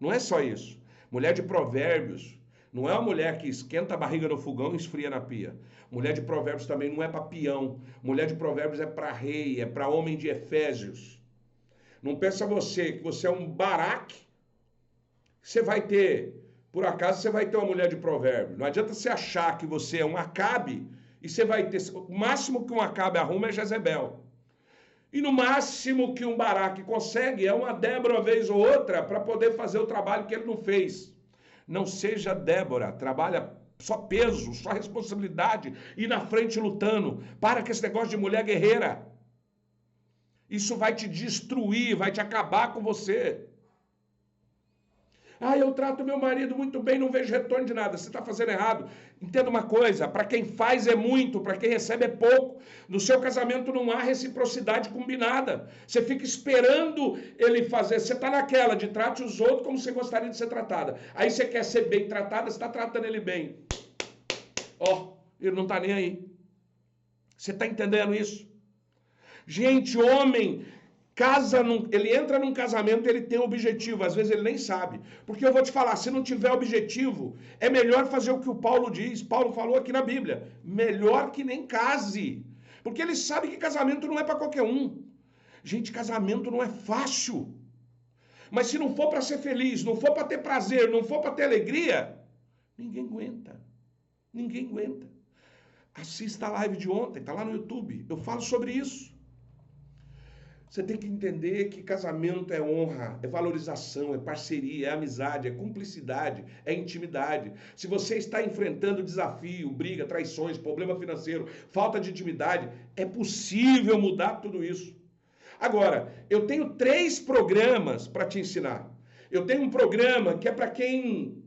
Não é só isso. Mulher de Provérbios não é uma mulher que esquenta a barriga no fogão e esfria na pia. Mulher de Provérbios também não é para peão. Mulher de Provérbios é para rei, é para homem de Efésios. Não pensa você que você é um Baraque, você vai ter, por acaso, você vai ter uma mulher de Provérbios. Não adianta você achar que você é um Acabe e você vai ter, o máximo que um Acabe arruma é Jezebel. E no máximo que um Baraque consegue é uma Débora vez ou outra para poder fazer o trabalho que ele não fez. Não seja Débora, trabalha só peso, só responsabilidade, e na frente lutando. Para com esse negócio de mulher guerreira. Isso vai te destruir, vai te acabar com você. Ah, eu trato meu marido muito bem, não vejo retorno de nada. Você está fazendo errado. Entenda uma coisa, para quem faz é muito, para quem recebe é pouco. No seu casamento não há reciprocidade combinada. Você fica esperando ele fazer. Você está naquela de trate os outros como você gostaria de ser tratada. Aí você quer ser bem tratada, você está tratando ele bem. Ó, ele não está nem aí. Você está entendendo isso? Gente, homem... ele entra num casamento, ele tem um objetivo, às vezes ele nem sabe. Porque eu vou te falar, se não tiver objetivo, é melhor fazer o que o Paulo diz. Paulo falou aqui na Bíblia, melhor que nem case. Porque ele sabe que casamento não é para qualquer um. Gente, casamento não é fácil. Mas se não for para ser feliz, não for para ter prazer, não for para ter alegria, ninguém aguenta. Ninguém aguenta. Assista a live de ontem, está lá no YouTube. Eu falo sobre isso. Você tem que entender que casamento é honra, é valorização, é parceria, é amizade, é cumplicidade, é intimidade. Se você está enfrentando desafio, briga, traições, problema financeiro, falta de intimidade, é possível mudar tudo isso. Agora, eu tenho 3 programas para te ensinar. Eu tenho um programa que é para quem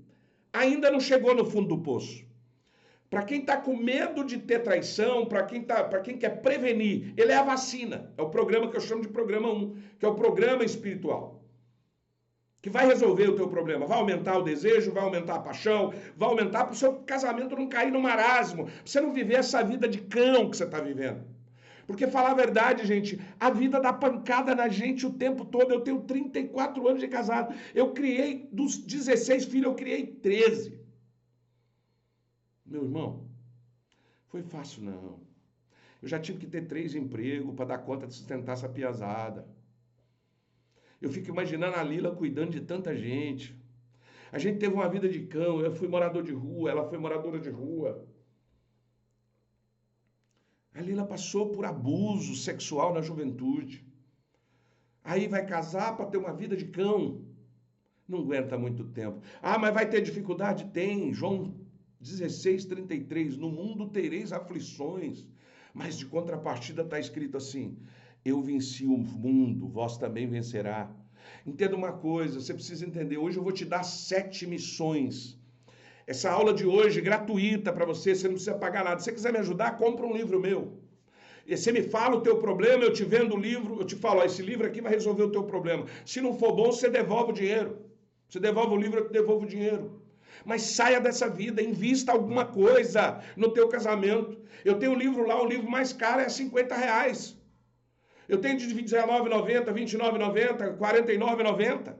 ainda não chegou no fundo do poço. Para quem está com medo de ter traição, para quem quer prevenir, ele é a vacina. É o programa que eu chamo de programa 1, que é o programa espiritual. Que vai resolver o teu problema. Vai aumentar o desejo, vai aumentar a paixão, vai aumentar para o seu casamento não cair no marasmo, para você não viver essa vida de cão que você está vivendo. Porque falar a verdade, gente, a vida dá pancada na gente o tempo todo. Eu tenho 34 anos de casado. Eu criei, dos 16 filhos, eu criei 13. Meu irmão, foi fácil não. Eu já tive que ter 3 empregos para dar conta de sustentar essa piazada. Eu fico imaginando a Lila cuidando de tanta gente. A gente teve uma vida de cão, eu fui morador de rua, ela foi moradora de rua. A Lila passou por abuso sexual na juventude. Aí vai casar para ter uma vida de cão. Não aguenta muito tempo. Ah, mas vai ter dificuldade? Tem. João 16:33, no mundo tereis aflições, mas de contrapartida está escrito assim, Eu venci o mundo, vós também vencerá. Entenda uma coisa, você precisa entender. Hoje eu vou te dar 7 missões. Essa aula de hoje, gratuita para você, você não precisa pagar nada. Se você quiser me ajudar, compra um livro meu. E você me fala o teu problema, eu te vendo o livro, eu te falo, ó, esse livro aqui vai resolver o teu problema. Se não for bom, você devolve o dinheiro. Você devolve o livro, eu te devolvo o dinheiro. Mas saia dessa vida, invista alguma coisa no teu casamento. Eu tenho um livro lá, o livro mais caro é R$50. Eu tenho de R$19,90, R$29,90, R$49,90.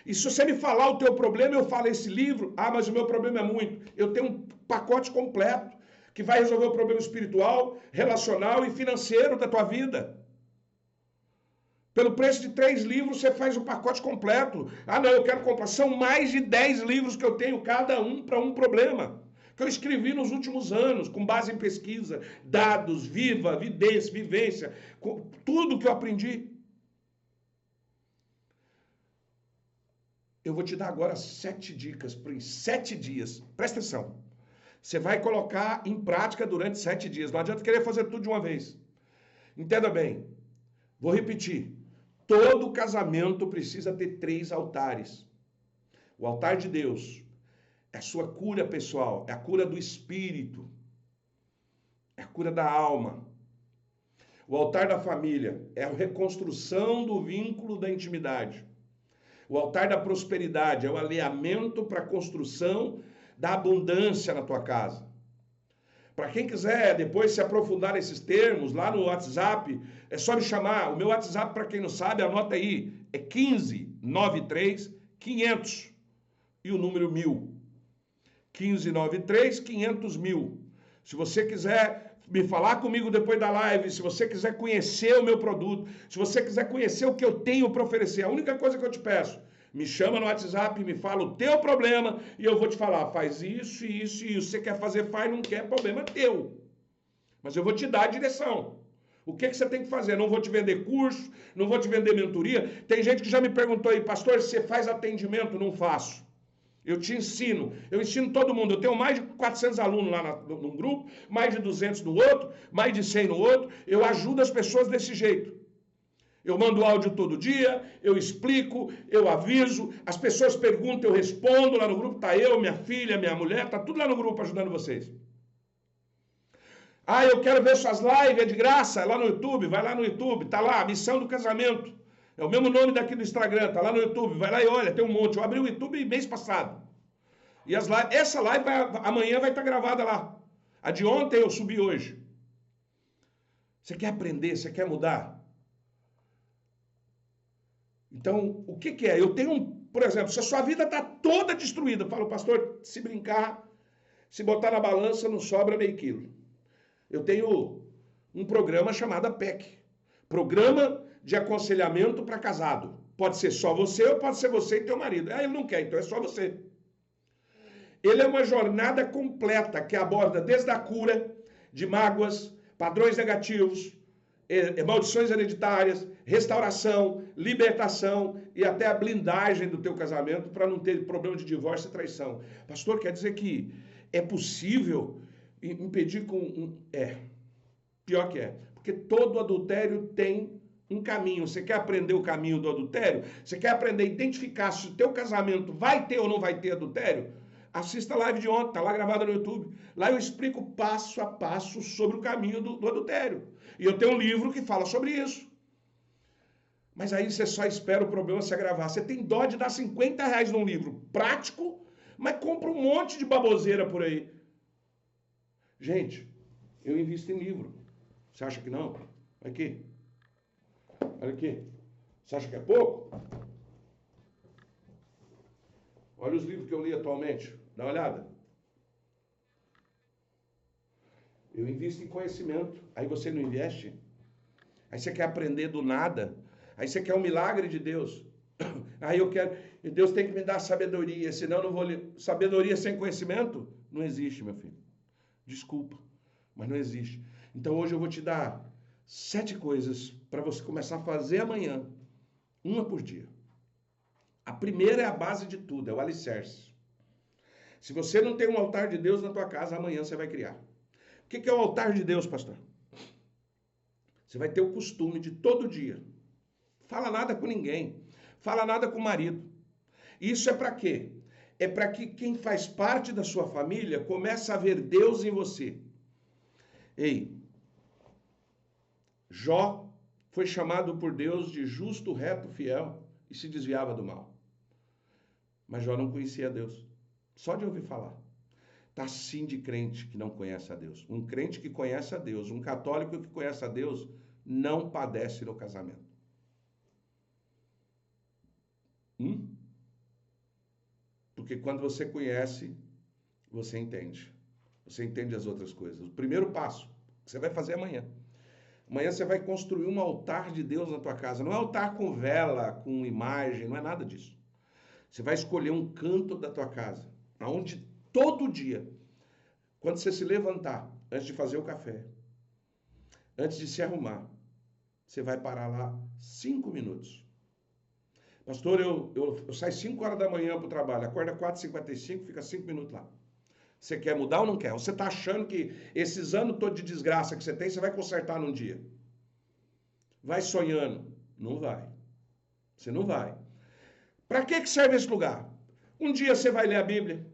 E se você me falar o teu problema, eu falo esse livro, mas o meu problema é muito. Eu tenho um pacote completo que vai resolver o problema espiritual, relacional e financeiro da tua vida. Pelo preço de 3 livros, você faz o pacote completo. Não, eu quero comprar. São mais de 10 livros que eu tenho, cada um para um problema. Que eu escrevi nos últimos anos, com base em pesquisa, dados, vivência, tudo que eu aprendi. Eu vou te dar agora 7 dicas em 7 dias. Presta atenção. Você vai colocar em prática durante 7 dias. Não adianta querer fazer tudo de uma vez. Entenda bem. Vou repetir. Todo casamento precisa ter 3 altares. O altar de Deus é a sua cura pessoal, é a cura do espírito, é a cura da alma. O altar da família é a reconstrução do vínculo da intimidade. O altar da prosperidade é o alinhamento para a construção da abundância na tua casa. Para quem quiser depois se aprofundar nesses termos, lá no WhatsApp, é só me chamar. O meu WhatsApp, para quem não sabe, anota aí, é 1593 500 e o número 1000. 1593 500 1000. Se você quiser me falar comigo depois da live, se você quiser conhecer o meu produto, se você quiser conhecer o que eu tenho para oferecer, a única coisa que eu te peço, me chama no WhatsApp, me fala o teu problema e eu vou te falar, faz isso, isso e isso. Você quer fazer, faz, não quer, problema teu. Mas eu vou te dar a direção. O que você tem que fazer? Não vou te vender curso, não vou te vender mentoria. Tem gente que já me perguntou aí, pastor, você faz atendimento? Não faço. Eu te ensino, eu ensino todo mundo. Eu tenho mais de 400 alunos lá num grupo, mais de 200 no outro, mais de 100 no outro. Eu ajudo as pessoas desse jeito. Eu mando áudio todo dia, eu explico, eu aviso, as pessoas perguntam, eu respondo lá no grupo. Está eu, minha filha, minha mulher, está tudo lá no grupo ajudando vocês. Eu quero ver suas lives, é de graça, é lá no YouTube, vai lá no YouTube, está lá, Missão do Casamento. É o mesmo nome daqui do Instagram, tá lá no YouTube. Vai lá e olha, tem um monte. Eu abri o YouTube mês passado. E essa live amanhã vai estar gravada lá. A de ontem eu subi hoje. Você quer aprender? Você quer mudar? Então, o que é? Eu tenho por exemplo, se a sua vida está toda destruída, eu falo, pastor, se brincar, se botar na balança, não sobra meio quilo. Eu tenho um programa chamado APEC. Programa de aconselhamento para casado. Pode ser só você ou pode ser você e teu marido. Ele não quer, então é só você. Ele é uma jornada completa que aborda desde a cura de mágoas, padrões negativos, maldições hereditárias, restauração, libertação e até a blindagem do teu casamento para não ter problema de divórcio e traição. Pastor, quer dizer que é possível impedir com... Pior que é. Porque todo adultério tem um caminho. Você quer aprender o caminho do adultério? Você quer aprender a identificar se o teu casamento vai ter ou não vai ter adultério? Assista a live de ontem, está lá gravada no YouTube. Lá eu explico passo a passo sobre o caminho do adultério. E eu tenho um livro que fala sobre isso. Mas aí você só espera o problema se agravar. Você tem dó de dar R$50 num livro prático, mas compra um monte de baboseira por aí. Gente, eu invisto em livro. Você acha que não? Aqui. Olha aqui. Você acha que é pouco? Olha os livros que eu li atualmente. Dá uma olhada. Eu invisto em conhecimento. Aí você não investe. Aí você quer aprender do nada. Aí você quer um milagre de Deus. Aí eu quero... Deus tem que me dar sabedoria, senão eu não vou ler. Sabedoria sem conhecimento? Não existe, meu filho. Desculpa, mas não existe. Então hoje eu vou te dar 7 coisas para você começar a fazer amanhã. Uma por dia. A primeira é a base de tudo, é o alicerce. Se você não tem um altar de Deus na tua casa, amanhã você vai criar. O que é o altar de Deus, pastor? Você vai ter o costume de todo dia. Fala nada com ninguém. Fala nada com o marido. Isso é para quê? É para que quem faz parte da sua família comece a ver Deus em você. Ei, Jó foi chamado por Deus de justo, reto, fiel e se desviava do mal. Mas Jó não conhecia Deus. Só de ouvir falar. Está assim de crente que não conhece a Deus. Um crente que conhece a Deus, um católico que conhece a Deus, não padece no casamento. Porque quando você conhece, você entende. Você entende as outras coisas. O primeiro passo que você vai fazer amanhã. Amanhã você vai construir um altar de Deus na tua casa. Não é altar com vela, com imagem, não é nada disso. Você vai escolher um canto da tua casa, aonde todo dia, quando você se levantar, antes de fazer o café, antes de se arrumar, você vai parar lá 5 minutos. Pastor, eu saio 5 horas da manhã para o trabalho, acorda 4h55, fica 5 minutos lá. Você quer mudar ou não quer? Ou você está achando que esses anos todos de desgraça que você tem, você vai consertar num dia? Vai sonhando. Não vai. Você não vai. Para que serve esse lugar? Um dia você vai ler a Bíblia,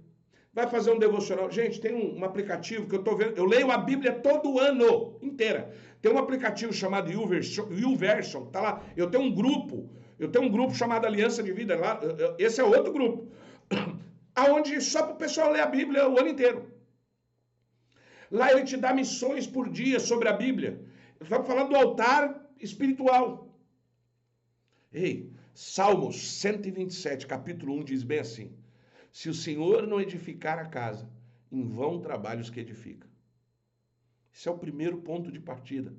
vai fazer um devocional. Gente, tem um aplicativo que eu estou vendo, eu leio a Bíblia todo ano, inteira. Tem um aplicativo chamado YouVersion, tá lá. Eu tenho um grupo chamado Aliança de Vida lá, esse é outro grupo. Aonde só para o pessoal ler a Bíblia o ano inteiro. Lá ele te dá missões por dia sobre a Bíblia. Estamos falando do altar espiritual. Ei, Salmos 127, capítulo 1, diz bem assim: se o Senhor não edificar a casa, em vão trabalhos que edifica. Esse é o primeiro ponto de partida.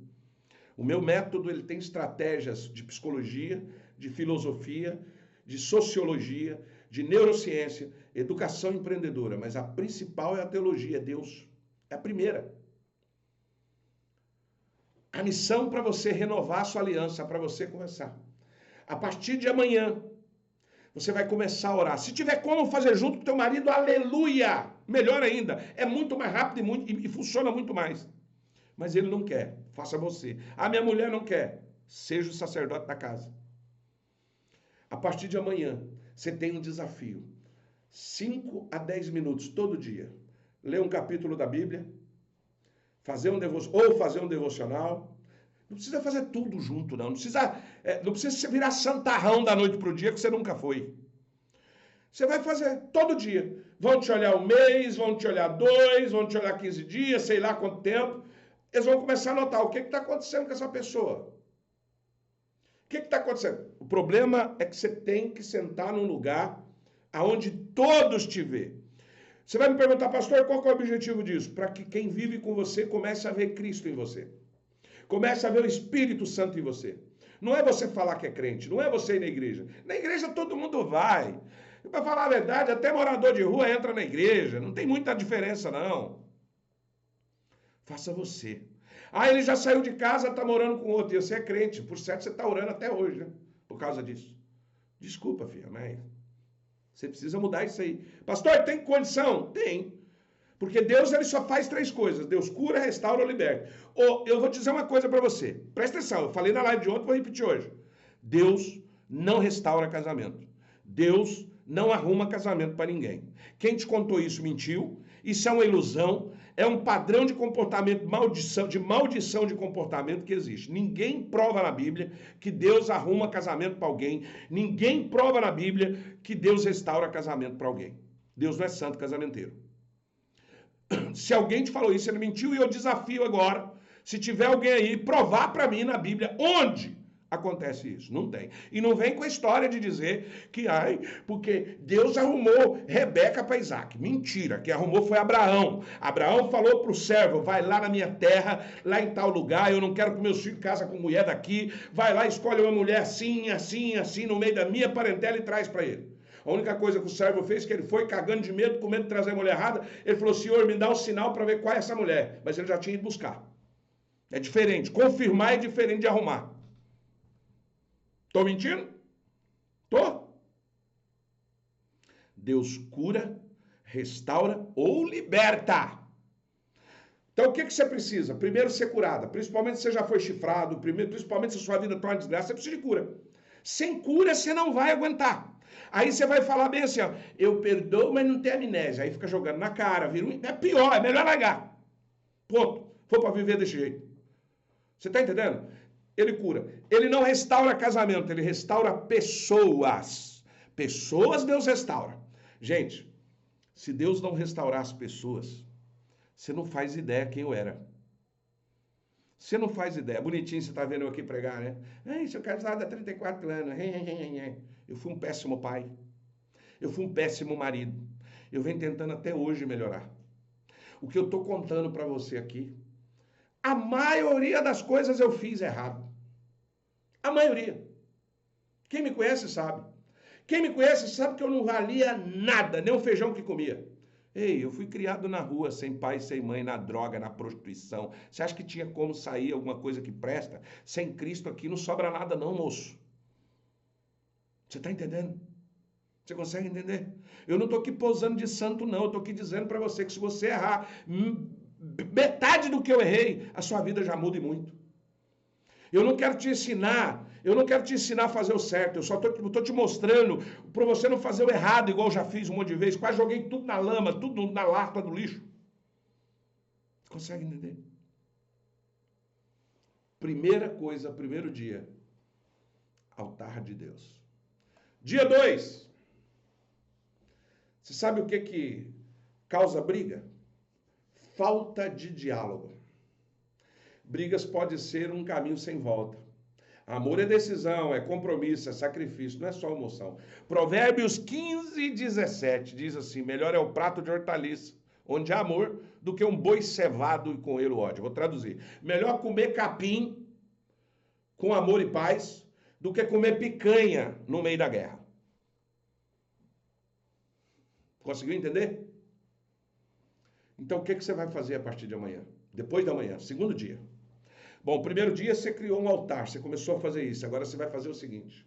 O meu método, ele tem estratégias de psicologia, de filosofia, de sociologia, de neurociência, educação empreendedora, mas a principal é a teologia, é Deus. É a primeira. A missão para você renovar a sua aliança, para você começar. A partir de amanhã, você vai começar a orar. Se tiver como fazer junto com teu marido, aleluia! Melhor ainda, é muito mais rápido e funciona muito mais. Mas ele não quer, faça você. A minha mulher não quer, seja o sacerdote da casa. A partir de amanhã, você tem um desafio. 5 a 10 minutos todo dia. Ler um capítulo da Bíblia, fazer um devocional. Não precisa fazer tudo junto, não. Não precisa virar santarrão da noite para o dia que você nunca foi. Você vai fazer todo dia. Vão te olhar 1 mês, vão te olhar 2, vão te olhar 15 dias, sei lá quanto tempo. Eles vão começar a notar o que está acontecendo com essa pessoa. O que está acontecendo? O problema é que você tem que sentar num lugar aonde todos te vê. Você vai me perguntar, pastor, qual que é o objetivo disso? Para que quem vive com você comece a ver Cristo em você. Comece a ver o Espírito Santo em você. Não é você falar que é crente, não é você ir na igreja. Na igreja todo mundo vai. Para falar a verdade, até morador de rua entra na igreja. Não tem muita diferença, não. Faça você. Ah, ele já saiu de casa, está morando com outro. E você é crente. Por certo, você está orando até hoje, né? Por causa disso. Desculpa, filha, mas você precisa mudar isso aí. Pastor, tem condição? Tem. Porque Deus, ele só faz 3 coisas. Deus cura, restaura ou liberta. Eu vou dizer uma coisa para você. Presta atenção, eu falei na live de ontem, vou repetir hoje. Deus não restaura casamento. Deus não arruma casamento para ninguém. Quem te contou isso mentiu. Isso é uma ilusão. É um padrão de comportamento, maldição de comportamento que existe. Ninguém prova na Bíblia que Deus arruma casamento para alguém. Ninguém prova na Bíblia que Deus restaura casamento para alguém. Deus não é santo casamenteiro. Se alguém te falou isso, ele mentiu, e eu desafio agora, se tiver alguém aí, provar para mim na Bíblia onde acontece isso. Não tem. E não vem com a história de dizer que, porque Deus arrumou Rebeca para Isaac. Mentira, quem arrumou foi Abraão. Abraão falou para o servo, vai lá na minha terra, lá em tal lugar, eu não quero que meus filhos casem com mulher daqui, vai lá, escolhe uma mulher assim, assim, assim, no meio da minha parentela e traz para ele. A única coisa que o servo fez, que ele foi cagando de medo, com medo de trazer a mulher errada, ele falou, Senhor, me dá um sinal para ver qual é essa mulher. Mas ele já tinha ido buscar. É diferente. Confirmar é diferente de arrumar. Estou mentindo? Estou. Deus cura, restaura ou liberta. Então, o que você precisa? Primeiro, ser curada. Principalmente se você já foi chifrado, principalmente se a sua vida está uma desgraça, você precisa de cura. Sem cura, você não vai aguentar. Aí você vai falar bem assim, ó, eu perdoo, mas não tenho amnésia. Aí fica jogando na cara, é pior, é melhor largar. Ponto. For para viver desse jeito. Você está entendendo? Ele cura. Ele não restaura casamento, ele restaura pessoas. Pessoas Deus restaura. Gente, se Deus não restaurar as pessoas, você não faz ideia quem eu era. Você não faz ideia. Bonitinho você está vendo eu aqui pregar, né? Ai, sou casado há 34 anos. Eu fui um péssimo pai. Eu fui um péssimo marido. Eu venho tentando até hoje melhorar. O que eu estou contando para você aqui, a maioria das coisas eu fiz errado. A maioria. Quem me conhece sabe. Quem me conhece sabe que eu não valia nada, nem o feijão que comia. Ei, eu fui criado na rua, sem pai, sem mãe, na droga, na prostituição. Você acha que tinha como sair alguma coisa que presta? Sem Cristo aqui não sobra nada não, moço. Você está entendendo? Você consegue entender? Eu não estou aqui posando de santo, não. Eu estou aqui dizendo para você que se você errar metade do que eu errei, a sua vida já muda e muito. Eu não quero te ensinar a fazer o certo, eu só estou te mostrando para você não fazer o errado, igual eu já fiz um monte de vezes, quase joguei tudo na lama, tudo na lata do lixo. Você consegue entender? Primeira coisa, primeiro dia, altar de Deus. Dia 2, você sabe o que causa briga? Falta de diálogo. Brigas pode ser um caminho sem volta. Amor é decisão, é compromisso, é sacrifício, não é só emoção. Provérbios 15:17 diz assim, melhor é o prato de hortaliça, onde há amor, do que um boi cevado e com ele o ódio. Vou traduzir. Melhor comer capim com amor e paz, do que comer picanha no meio da guerra. Conseguiu entender? Então, o que você vai fazer a partir de amanhã? Depois da manhã, segundo dia. Bom, primeiro dia você criou um altar, você começou a fazer isso. Agora você vai fazer o seguinte.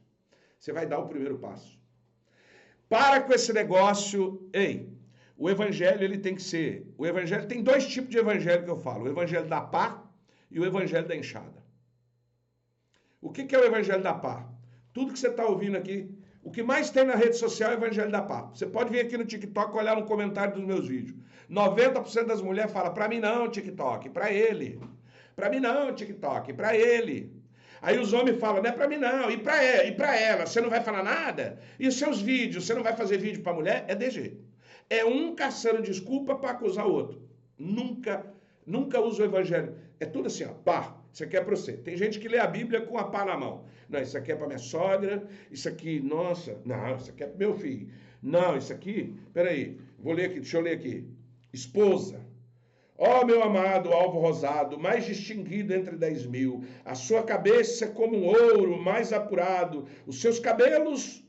Você vai dar o primeiro passo. Para com esse negócio. Ei, o evangelho ele tem que ser... O evangelho tem dois tipos de evangelho que eu falo. O evangelho da pá e o evangelho da enxada. O que é o evangelho da pá? Tudo que você está ouvindo aqui, o que mais tem na rede social é o evangelho da pá. Você pode vir aqui no TikTok olhar no comentário dos meus vídeos. 90% das mulheres falam, para mim não, TikTok, para ele. Para mim não, TikTok, para ele. Aí os homens falam, não é para mim não, e para ela, você não vai falar nada? E os seus vídeos, você não vai fazer vídeo para mulher? É desse jeito. É um caçando desculpa para acusar o outro. Nunca usa o evangelho. É tudo assim, ó, pá, isso aqui é para você. Tem gente que lê a Bíblia com a pá na mão. Não, isso aqui é para minha sogra, isso aqui, nossa, não, isso aqui é para meu filho. Não, isso aqui, peraí, vou ler aqui, deixa eu ler aqui. Esposa. Ó, meu amado alvo rosado, mais distinguido entre 10.000, a sua cabeça é como um ouro mais apurado, os seus cabelos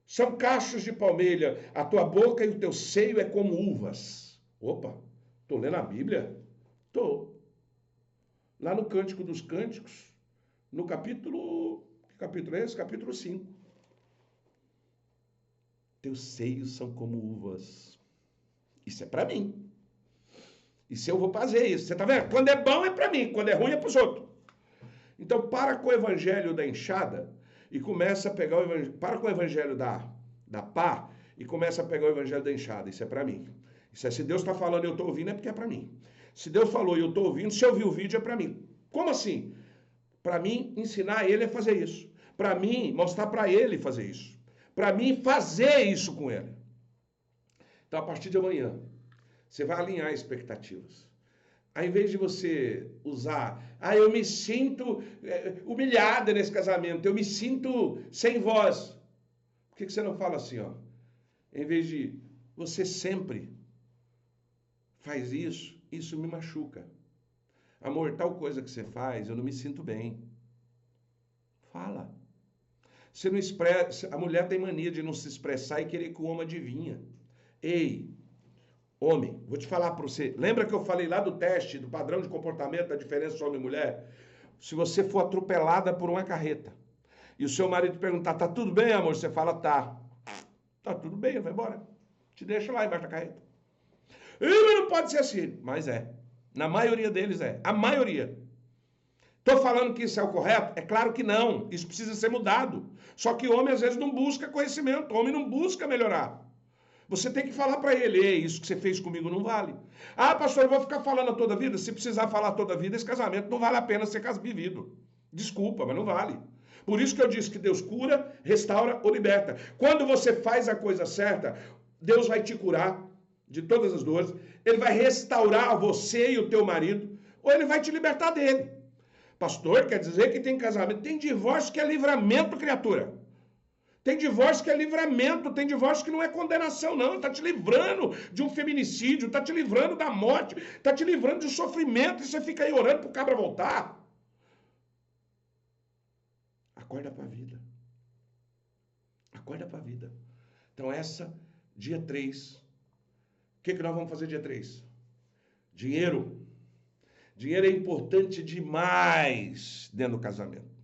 são cachos de palmeira, a tua boca e o teu seio é como uvas. Opa, tô lendo a Bíblia? Tô. Lá no Cântico dos Cânticos, no capítulo... Que capítulo é esse? Capítulo 5. Teus seios são como uvas. Isso é para mim. E se eu vou fazer isso, você tá vendo? Quando é bom é para mim, quando é ruim é para os outros. Então para com o evangelho da enxada e começa a pegar o evangelho, para com o evangelho da pá e começa a pegar o evangelho da enxada. Isso é para mim. Isso é, se Deus está falando e eu estou ouvindo é porque é para mim. Se Deus falou e eu estou ouvindo, se eu ouvir o vídeo é para mim. Como assim? Para mim ensinar ele a fazer isso. Para mim mostrar para ele fazer isso. Para mim fazer isso com ele. Então a partir de amanhã você vai alinhar expectativas. Ao invés de você usar, eu me sinto humilhada nesse casamento, eu me sinto sem voz. Por que você não fala assim, ó? Em vez de você sempre faz isso, isso me machuca. Amor, tal coisa que você faz, eu não me sinto bem. Fala. Você não expressa, a mulher tem mania de não se expressar e querer que o homem adivinha. Ei, homem, vou te falar para você. Lembra que eu falei lá do teste, do padrão de comportamento, da diferença entre homem e mulher? Se você for atropelada por uma carreta e o seu marido perguntar, tá tudo bem, amor? Você fala, tá. Tá tudo bem, vai embora. Te deixa lá embaixo da carreta. Mas não pode ser assim. Mas é. Na maioria deles é. A maioria. Estou falando que isso é o correto? É claro que não. Isso precisa ser mudado. Só que o homem às vezes não busca conhecimento. O homem não busca melhorar. Você tem que falar para ele: ei, isso que você fez comigo não vale. Ah, pastor, eu vou ficar falando toda a vida? Se precisar falar toda a vida, esse casamento não vale a pena ser vivido. Desculpa, mas não vale. Por isso que eu disse que Deus cura, restaura ou liberta. Quando você faz a coisa certa, Deus vai te curar de todas as dores. Ele vai restaurar você e o teu marido, ou ele vai te libertar dele. Pastor, quer dizer que tem casamento, tem divórcio que é livramento, criatura. Tem divórcio que é livramento, tem divórcio que não é condenação, não. Está te livrando de um feminicídio, está te livrando da morte, está te livrando de sofrimento, e você fica aí orando para o cabra voltar. Acorda para a vida. Acorda para a vida. Então dia 3. O que nós vamos fazer dia 3? Dinheiro. Dinheiro é importante demais dentro do casamento.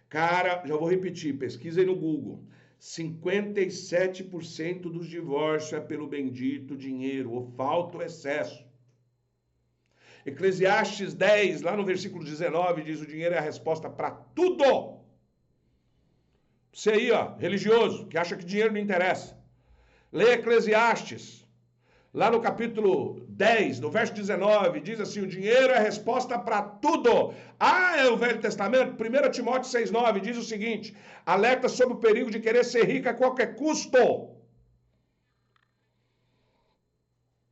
Cara, já vou repetir, pesquisa aí no Google. 57% dos divórcios é pelo bendito dinheiro, ou falta o excesso. Eclesiastes 10, lá no versículo 19, diz: o dinheiro é a resposta para tudo. Você aí, ó, religioso, que acha que dinheiro não interessa. Leia Eclesiastes. Lá no capítulo 10, no verso 19, diz assim: o dinheiro é a resposta para tudo. Ah, é o Velho Testamento? 1 Timóteo 6,9 diz o seguinte: alerta sobre o perigo de querer ser rico a qualquer custo.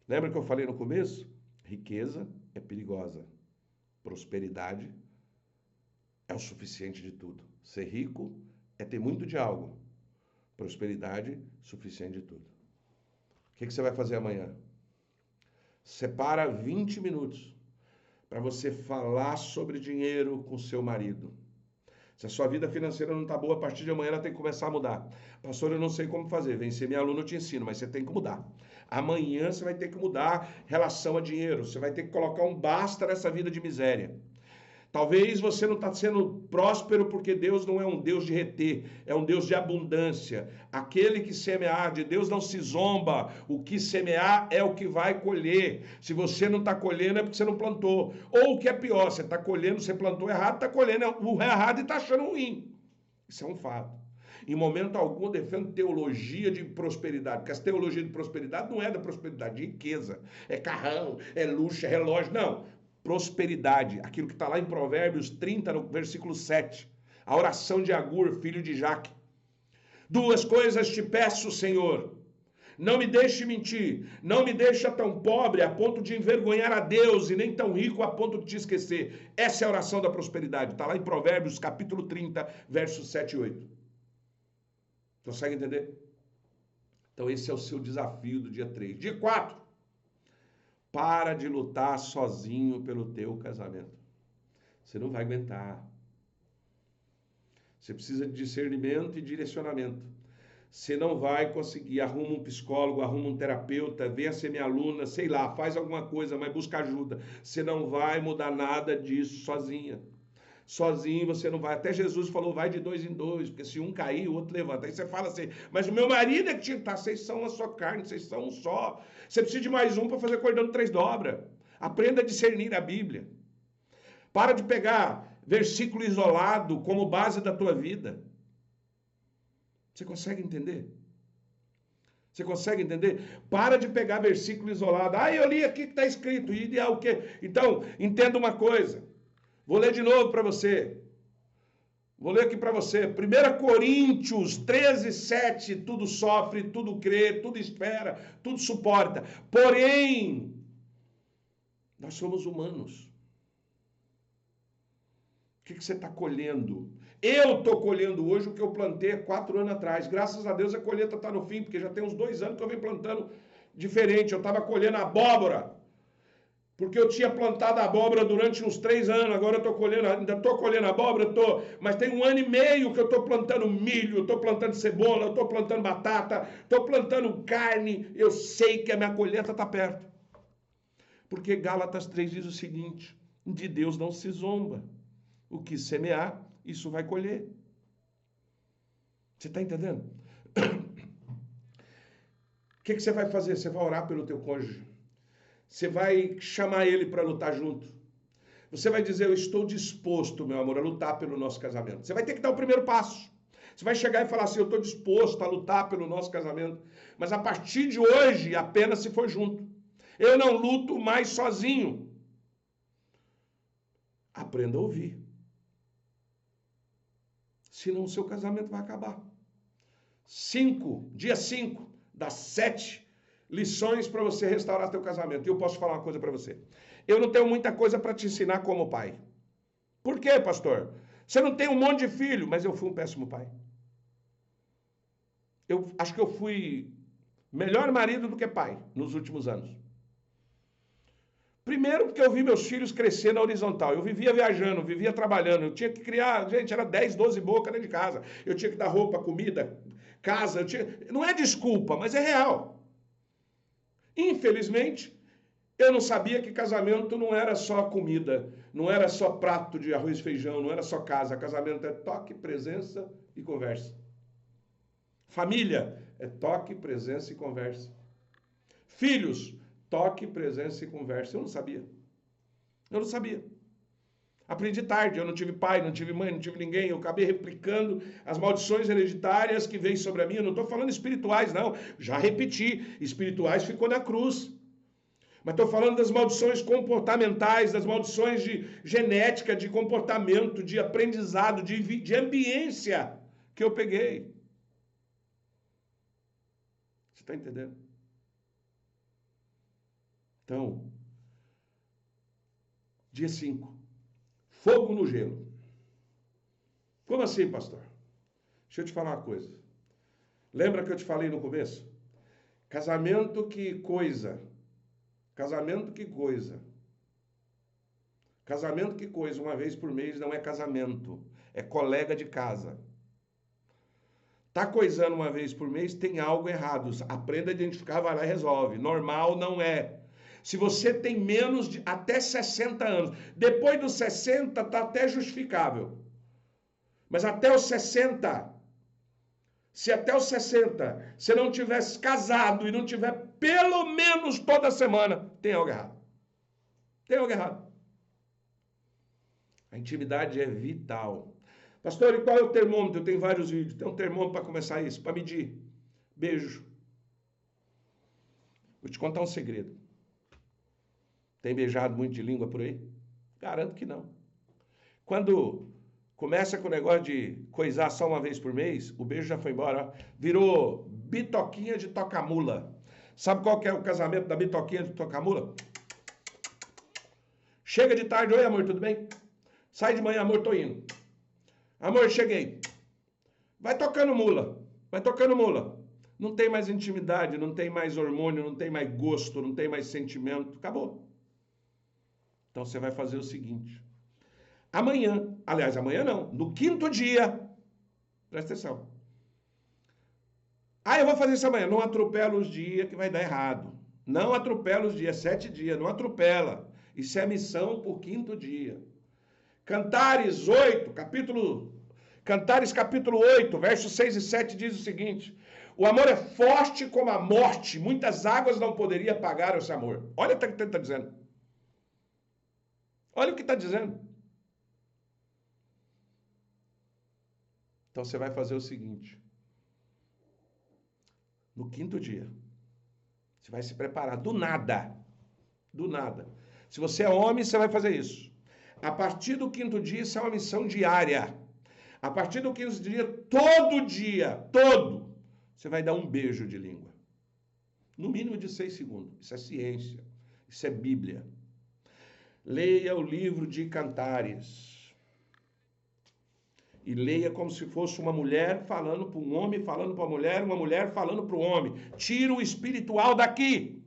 Lembra que eu falei no começo? Riqueza é perigosa. Prosperidade é o suficiente de tudo. Ser rico é ter muito de algo. Prosperidade, suficiente de tudo. O que você vai fazer amanhã? Separa 20 minutos para você falar sobre dinheiro com seu marido. Se a sua vida financeira não está boa, a partir de amanhã ela tem que começar a mudar. Pastor, eu não sei como fazer. Vem ser minha aluna, eu te ensino, mas você tem que mudar. Amanhã você vai ter que mudar relação a dinheiro. Você vai ter que colocar um basta nessa vida de miséria. Talvez você não está sendo próspero porque Deus não é um Deus de reter, é um Deus de abundância. Aquele que semear de Deus não se zomba. O que semear é o que vai colher. Se você não está colhendo é porque você não plantou. Ou o que é pior, você está colhendo, você plantou errado, está colhendo o errado e está achando ruim. Isso é um fato. Em momento algum eu defendo teologia de prosperidade, porque essa teologia de prosperidade não é da prosperidade, de riqueza. É carrão, é luxo, é relógio, não. Prosperidade, aquilo que está lá em Provérbios 30, no versículo 7. A oração de Agur, filho de Jaque. 2 coisas te peço, Senhor. Não me deixe mentir, não me deixa tão pobre a ponto de envergonhar a Deus e nem tão rico a ponto de te esquecer. Essa é a oração da prosperidade, está lá em Provérbios capítulo 30, versos 7 e 8. Consegue entender? Então esse é o seu desafio do dia 3. Dia 4. Para de lutar sozinho pelo teu casamento. Você não vai aguentar. Você precisa de discernimento e direcionamento. Você não vai conseguir. Arruma um psicólogo, arruma um terapeuta, venha ser minha aluna, sei lá, faz alguma coisa, mas busca ajuda. Você não vai mudar nada disso sozinha. Sozinho você não vai. Até Jesus falou, vai de 2 em 2, porque se um cair, o outro levanta. Aí você fala assim, mas o meu marido é que tinha... Tá, vocês são a sua carne, vocês são um só. Você precisa de mais um para fazer cordão de 3 dobras. Aprenda a discernir a Bíblia. Para de pegar versículo isolado como base da tua vida. Você consegue entender? Você consegue entender? Para de pegar versículo isolado. Ah, eu li aqui que está escrito. E é o quê? Então, entenda uma coisa. Vou ler de novo para você. Vou ler aqui para você. 1 Coríntios 13, 7. Tudo sofre, tudo crê, tudo espera, tudo suporta. Porém, nós somos humanos. O que você está colhendo? Eu estou colhendo hoje o que eu plantei há 4 anos atrás. Graças a Deus a colheita está no fim, porque já tem uns 2 anos que eu venho plantando diferente. Eu estava colhendo abóbora. Porque eu tinha plantado abóbora durante uns 3 anos, agora eu estou colhendo, ainda estou colhendo abóbora, mas tem 1 ano e meio que eu estou plantando milho, estou plantando cebola, estou plantando batata, estou plantando carne, eu sei que a minha colheita está perto. Porque Gálatas 3 diz o seguinte, de Deus não se zomba, o que semear, isso vai colher. Você está entendendo? O que você vai fazer? Você vai orar pelo teu cônjuge. Você vai chamar ele para lutar junto. Você vai dizer, eu estou disposto, meu amor, a lutar pelo nosso casamento. Você vai ter que dar o primeiro passo. Você vai chegar e falar assim, eu estou disposto a lutar pelo nosso casamento. Mas a partir de hoje, apenas se for junto. Eu não luto mais sozinho. Aprenda a ouvir. Senão o seu casamento vai acabar. Dia 5 das 7 lições para você restaurar teu casamento. E eu posso falar uma coisa para você. Eu não tenho muita coisa para te ensinar como pai. Por quê, pastor? Você não tem um monte de filho, mas eu fui um péssimo pai. Eu acho que eu fui melhor marido do que pai nos últimos anos. Primeiro porque eu vi meus filhos crescer na horizontal. Eu vivia viajando, vivia trabalhando. Eu tinha que criar, gente, era 10, 12 bocas dentro de casa. Eu tinha que dar roupa, comida, casa. Não é desculpa, mas é real. Infelizmente, eu não sabia que casamento não era só comida, não era só prato de arroz e feijão, não era só casa. Casamento é toque, presença e conversa. Família é toque, presença e conversa. Filhos, toque, presença e conversa. Eu não sabia. Eu não sabia. Aprendi tarde. Eu não tive pai, não tive mãe, não tive ninguém. Eu acabei replicando as maldições hereditárias que veio sobre a mim. Eu não estou falando espirituais, não. Já repeti. Espirituais ficou na cruz. Mas estou falando das maldições comportamentais, das maldições de genética, de comportamento, de aprendizado, de ambiência que eu peguei. Você está entendendo? Então, dia 5. Fogo no gelo. Como assim, pastor? Deixa eu te falar uma coisa. Lembra que eu te falei no começo? Casamento que coisa. Casamento que coisa. Casamento que coisa, uma vez por mês não é casamento. É colega de casa. Tá coisando uma vez por mês, tem algo errado. Aprenda a identificar, vai lá e resolve. Normal não é. Se você tem menos de até 60 anos, depois dos 60 tá até justificável. Mas até os 60, se até os 60 você não tivesse casado e não tiver pelo menos toda semana, tem algo errado. Tem algo errado. A intimidade é vital. Pastor, e qual é o termômetro? Eu tenho vários vídeos. Tem um termômetro para começar isso, para medir. Beijo. Vou te contar um segredo. Tem beijado muito de língua por aí? Garanto que não. Quando começa com o negócio de coisar só uma vez por mês, o beijo já foi embora. Ó. Virou bitoquinha de tocamula. Sabe qual que é o casamento da bitoquinha de tocamula? Chega de tarde, oi amor, tudo bem? Sai de manhã, amor, tô indo. Amor, cheguei. Vai tocando mula. Vai tocando mula. Não tem mais intimidade, não tem mais hormônio, não tem mais gosto, não tem mais sentimento. Acabou. Então você vai fazer o seguinte. Amanhã, aliás, amanhã não, no 5º dia, presta atenção. Eu vou fazer isso amanhã. Não atropela os dias que vai dar errado. Não atropela os dias, 7 dias, não atropela. Isso é missão por 5º dia. Cantares 8, Cantares capítulo 8, versos 6 e 7 diz o seguinte: o amor é forte como a morte, muitas águas não poderiam apagar esse amor. Olha o que ele está dizendo. Olha o que está dizendo. Então você vai fazer o seguinte. No 5º dia, você vai se preparar do nada. Do nada. Se você é homem, você vai fazer isso. A partir do 5º dia, isso é uma missão diária. A partir do 5º dia, todo, você vai dar um beijo de língua. No mínimo de 6 segundos. Isso é ciência. Isso é Bíblia. Leia o livro de Cantares. E leia como se fosse uma mulher falando para um homem, falando para uma mulher falando para o homem. Tira o espiritual daqui.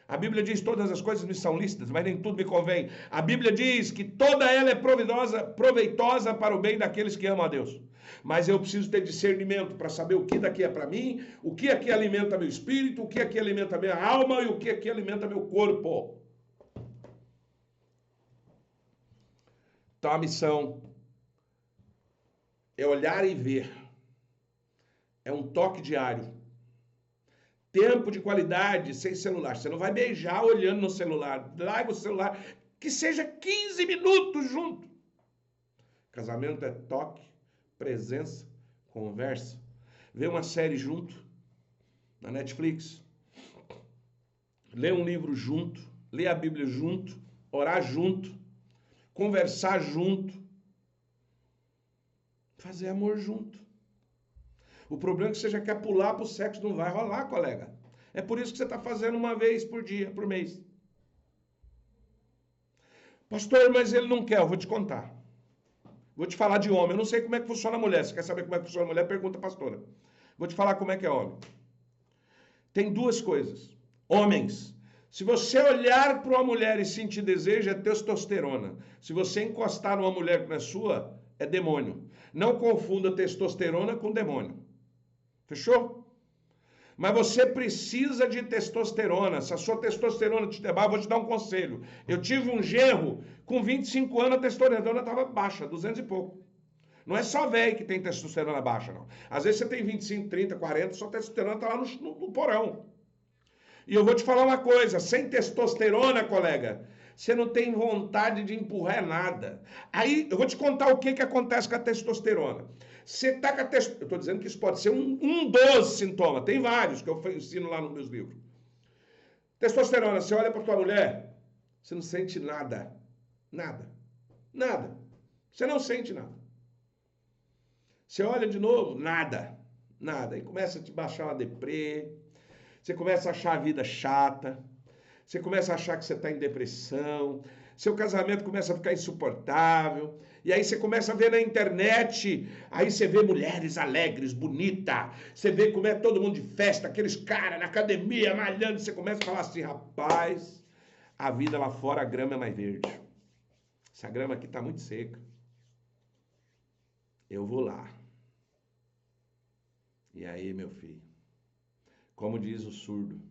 A Bíblia diz todas as coisas me são lícitas, mas nem tudo me convém. A Bíblia diz que toda ela é proveitosa para o bem daqueles que amam a Deus. Mas eu preciso ter discernimento para saber o que daqui é para mim, o que aqui alimenta meu espírito, o que aqui alimenta minha alma e o que aqui alimenta meu corpo. Então a missão é olhar e ver. É um toque diário. Tempo de qualidade sem celular. Você não vai beijar olhando no celular. Larga o celular. Que seja 15 minutos junto. Casamento é toque, presença, conversa. Ver uma série junto na Netflix. Ler um livro junto. Ler a Bíblia junto. Orar junto. Conversar junto. Fazer amor junto. O problema é que você já quer pular para o sexo, não vai rolar, colega. É por isso que você está fazendo uma vez por dia, por mês. Pastor, mas ele não quer, eu vou te contar. Vou te falar de homem, eu não sei como é que funciona a mulher. Se quer saber como é que funciona a mulher, pergunta a pastora. Vou te falar como é que é homem. Tem duas coisas. Homens, se você olhar para uma mulher e sentir desejo, é testosterona. Se você encostar numa mulher que não é sua, é demônio. Não confunda testosterona com demônio. Fechou? Mas você precisa de testosterona. Se a sua testosterona te derrubar, eu vou te dar um conselho. Eu tive um genro, com 25 anos a testosterona estava baixa, 200 e pouco. Não é só velho que tem testosterona baixa, não. Às vezes você tem 25, 30, 40, sua testosterona está lá no porão. E eu vou te falar uma coisa, sem testosterona, colega, você não tem vontade de empurrar nada. Aí, eu vou te contar o que acontece com a testosterona. Você tá com a testosterona. Eu estou dizendo que isso pode ser um dos sintomas. Tem vários que eu ensino lá nos meus livros. Testosterona, você olha para tua mulher, você não sente nada. Nada. Nada. Você não sente nada. Você olha de novo, nada. Nada. Aí começa a te baixar uma deprê. Você começa a achar a vida chata. Você começa a achar que você está em depressão. Seu casamento começa a ficar insuportável. E aí você começa a ver na internet. Aí você vê mulheres alegres, bonitas. Você vê como é todo mundo de festa. Aqueles caras na academia, malhando. Você começa a falar assim, rapaz, a vida lá fora, a grama é mais verde. Essa grama aqui está muito seca. Eu vou lá. E aí, meu filho? Como diz o surdo.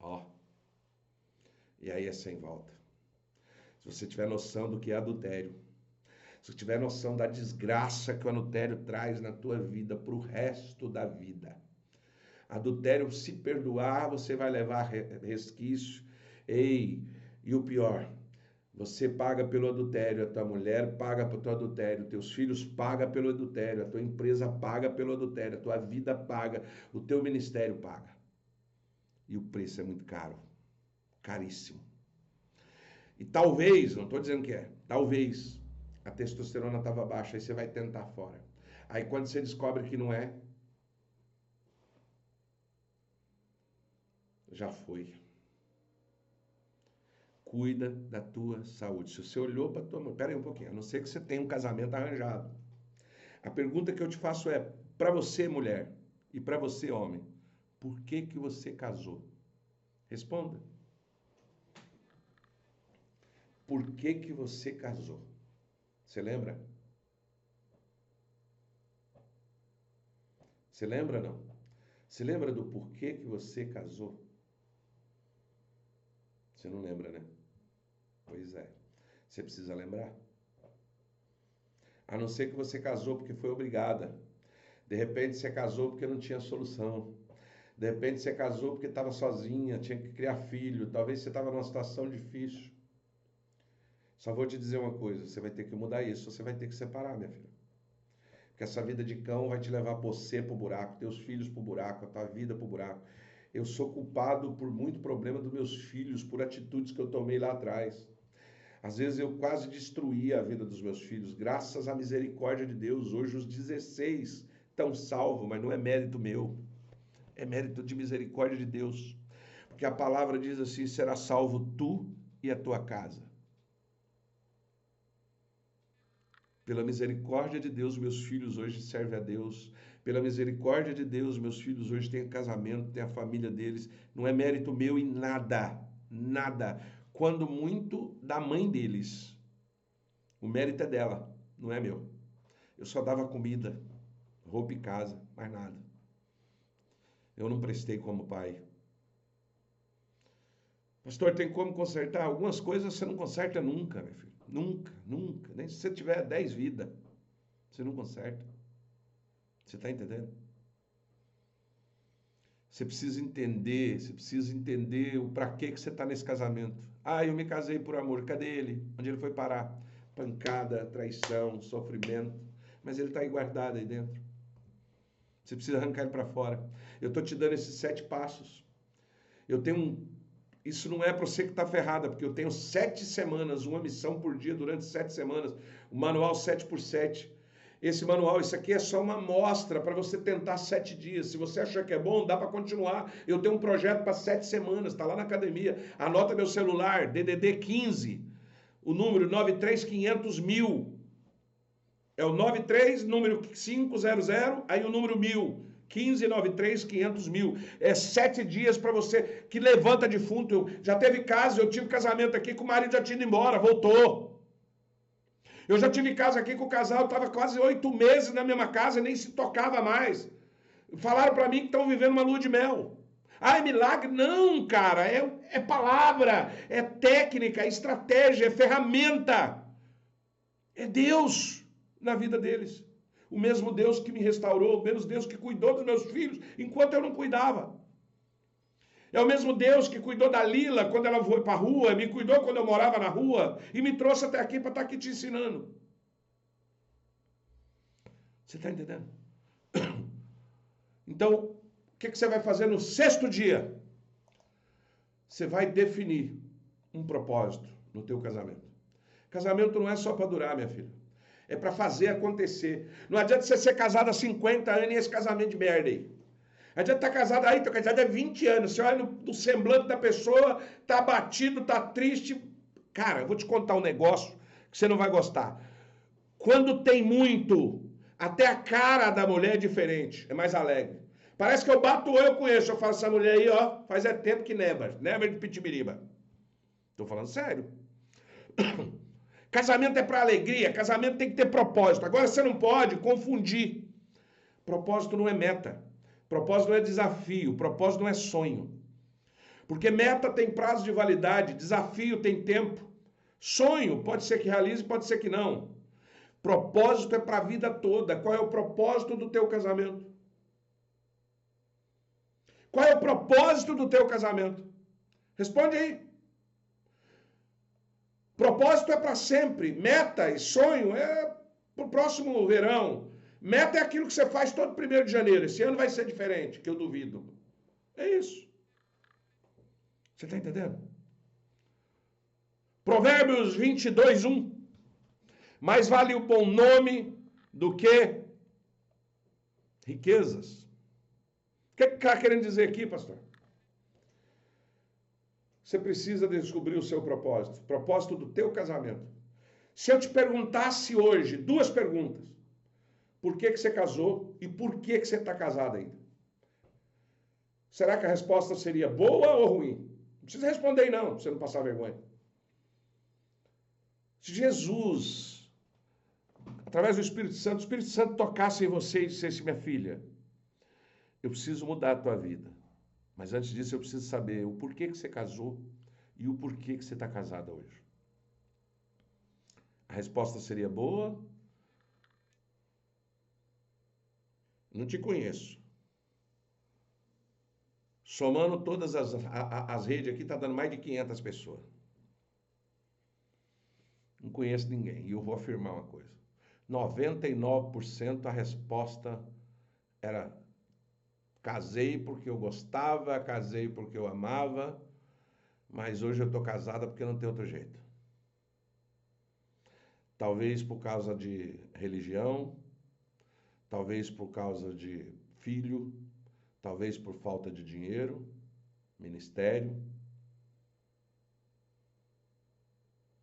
Ó. E aí é sem volta. Se você tiver noção do que é adultério, se você tiver noção da desgraça que o adultério traz na tua vida pro resto da vida. Adultério, se perdoar, você vai levar resquício. Ei, e o pior, você paga pelo adultério, a tua mulher paga pelo teu adultério, teus filhos pagam pelo adultério, a tua empresa paga pelo adultério, a tua vida paga, o teu ministério paga. E o preço é muito caro, caríssimo. E talvez, não estou dizendo que é, talvez a testosterona estava baixa, aí você vai tentar fora. Aí quando você descobre que não é, já foi. Cuida da tua saúde. Se você olhou para a tua mulher, pera aí um pouquinho, a não ser que você tenha um casamento arranjado. A pergunta que eu te faço é, para você mulher e para você homem, por que você casou? Responda. Por que você casou? Você lembra? Você lembra não? Você lembra do porquê que você casou? Você não lembra, né? Pois é. Você precisa lembrar. A não ser que você casou porque foi obrigada. De repente você casou porque não tinha solução. De repente você casou porque estava sozinha, tinha que criar filho. Talvez você estava numa situação difícil. Só vou te dizer uma coisa, você vai ter que mudar isso, você vai ter que separar, minha filha. Porque essa vida de cão vai te levar você pro buraco, teus filhos pro buraco, a tua vida pro buraco. Eu sou culpado por muito problema dos meus filhos, por atitudes que eu tomei lá atrás. Às vezes eu quase destruí a vida dos meus filhos. Graças à misericórdia de Deus, hoje os 16 estão salvos, mas não é mérito meu. É mérito de misericórdia de Deus. Porque a palavra diz assim, será salvo tu e a tua casa. Pela misericórdia de Deus, meus filhos hoje servem a Deus. Pela misericórdia de Deus, meus filhos hoje têm casamento, têm a família deles. Não é mérito meu em nada, nada. Quando muito da mãe deles. O mérito é dela, não é meu. Eu só dava comida, roupa e casa, mais nada. Eu não prestei como pai. Pastor, tem como consertar? Algumas coisas você não conserta nunca, meu filho. Nunca, nunca. Nem se você tiver 10 vidas, você não conserta. Você está entendendo? Você precisa entender o para que você está nesse casamento. Ah, eu me casei por amor. Cadê ele? Onde ele foi parar? Pancada, traição, sofrimento. Mas ele está aí guardado aí dentro. Você precisa arrancar ele para fora. Eu estou te dando esses 7 passos. Eu tenho Isso não é para você que está ferrada, porque eu tenho 7 semanas, uma missão por dia durante 7 semanas. O manual 7x7. Esse manual, isso aqui é só uma amostra para você tentar 7 dias. Se você achar que é bom, dá para continuar. Eu tenho um projeto para 7 semanas, está lá na academia. Anota meu celular, DDD 15, o número 93500.000. É o 93, número 500, aí o número 1000. 1593-500.000. É 7 dias para você que levanta defunto. Já teve caso, eu tive casamento aqui que o marido já tinha ido embora, voltou. Eu já tive casa aqui que o casal estava quase 8 meses na mesma casa e nem se tocava mais. Falaram para mim que estão vivendo uma lua de mel. Ah, é milagre? Não, cara. É palavra, é técnica, é estratégia, é ferramenta. É Deus na vida deles. O mesmo Deus que me restaurou, o mesmo Deus que cuidou dos meus filhos enquanto eu não cuidava. É o mesmo Deus que cuidou da Lila quando ela foi para a rua, me cuidou quando eu morava na rua e me trouxe até aqui para estar aqui te ensinando. Você está entendendo? Então, o que você vai fazer no 6º dia? Você vai definir um propósito no teu casamento. Casamento não é só para durar, minha filha. É para fazer acontecer. Não adianta você ser casado há 50 anos e esse casamento de merda aí. Não adianta estar casado aí, tô casado há 20 anos. Você olha no semblante da pessoa, tá abatido, tá triste. Cara, eu vou te contar um negócio que você não vai gostar. Quando tem muito, até a cara da mulher é diferente, é mais alegre. Parece que eu bato o olho, eu conheço. Eu falo, essa mulher aí, ó, faz tempo que never de pitibiriba. Tô falando sério. Casamento é para alegria, casamento tem que ter propósito. Agora você não pode confundir. Propósito não é meta. Propósito não é desafio. Propósito não é sonho. Porque meta tem prazo de validade, desafio tem tempo. Sonho pode ser que realize, pode ser que não. Propósito é para a vida toda. Qual é o propósito do teu casamento? Qual é o propósito do teu casamento? Responde aí. Propósito é para sempre. Meta e sonho é para o próximo verão. Meta é aquilo que você faz todo 1º de janeiro. Esse ano vai ser diferente, que eu duvido. É isso. Você está entendendo? Provérbios 22:1. Mais vale o bom nome do que riquezas. O que está querendo dizer aqui, pastor? Você precisa descobrir o seu propósito. Propósito do teu casamento. Se eu te perguntasse hoje 2 perguntas. Por que você casou e por que você está casado ainda? Será que a resposta seria boa ou ruim? Não precisa responder aí não, para você não passar vergonha. Se Jesus, através do Espírito Santo tocasse em você e dissesse, minha filha, eu preciso mudar a tua vida. Mas antes disso eu preciso saber o porquê que você casou e o porquê que você está casada hoje. A resposta seria boa? Não te conheço. Somando todas as redes aqui, está dando mais de 500 pessoas. Não conheço ninguém. E eu vou afirmar uma coisa. 99% a resposta era casei porque eu gostava, casei porque eu amava, mas hoje eu estou casada porque não tem outro jeito. Talvez por causa de religião, talvez por causa de filho, talvez por falta de dinheiro, ministério.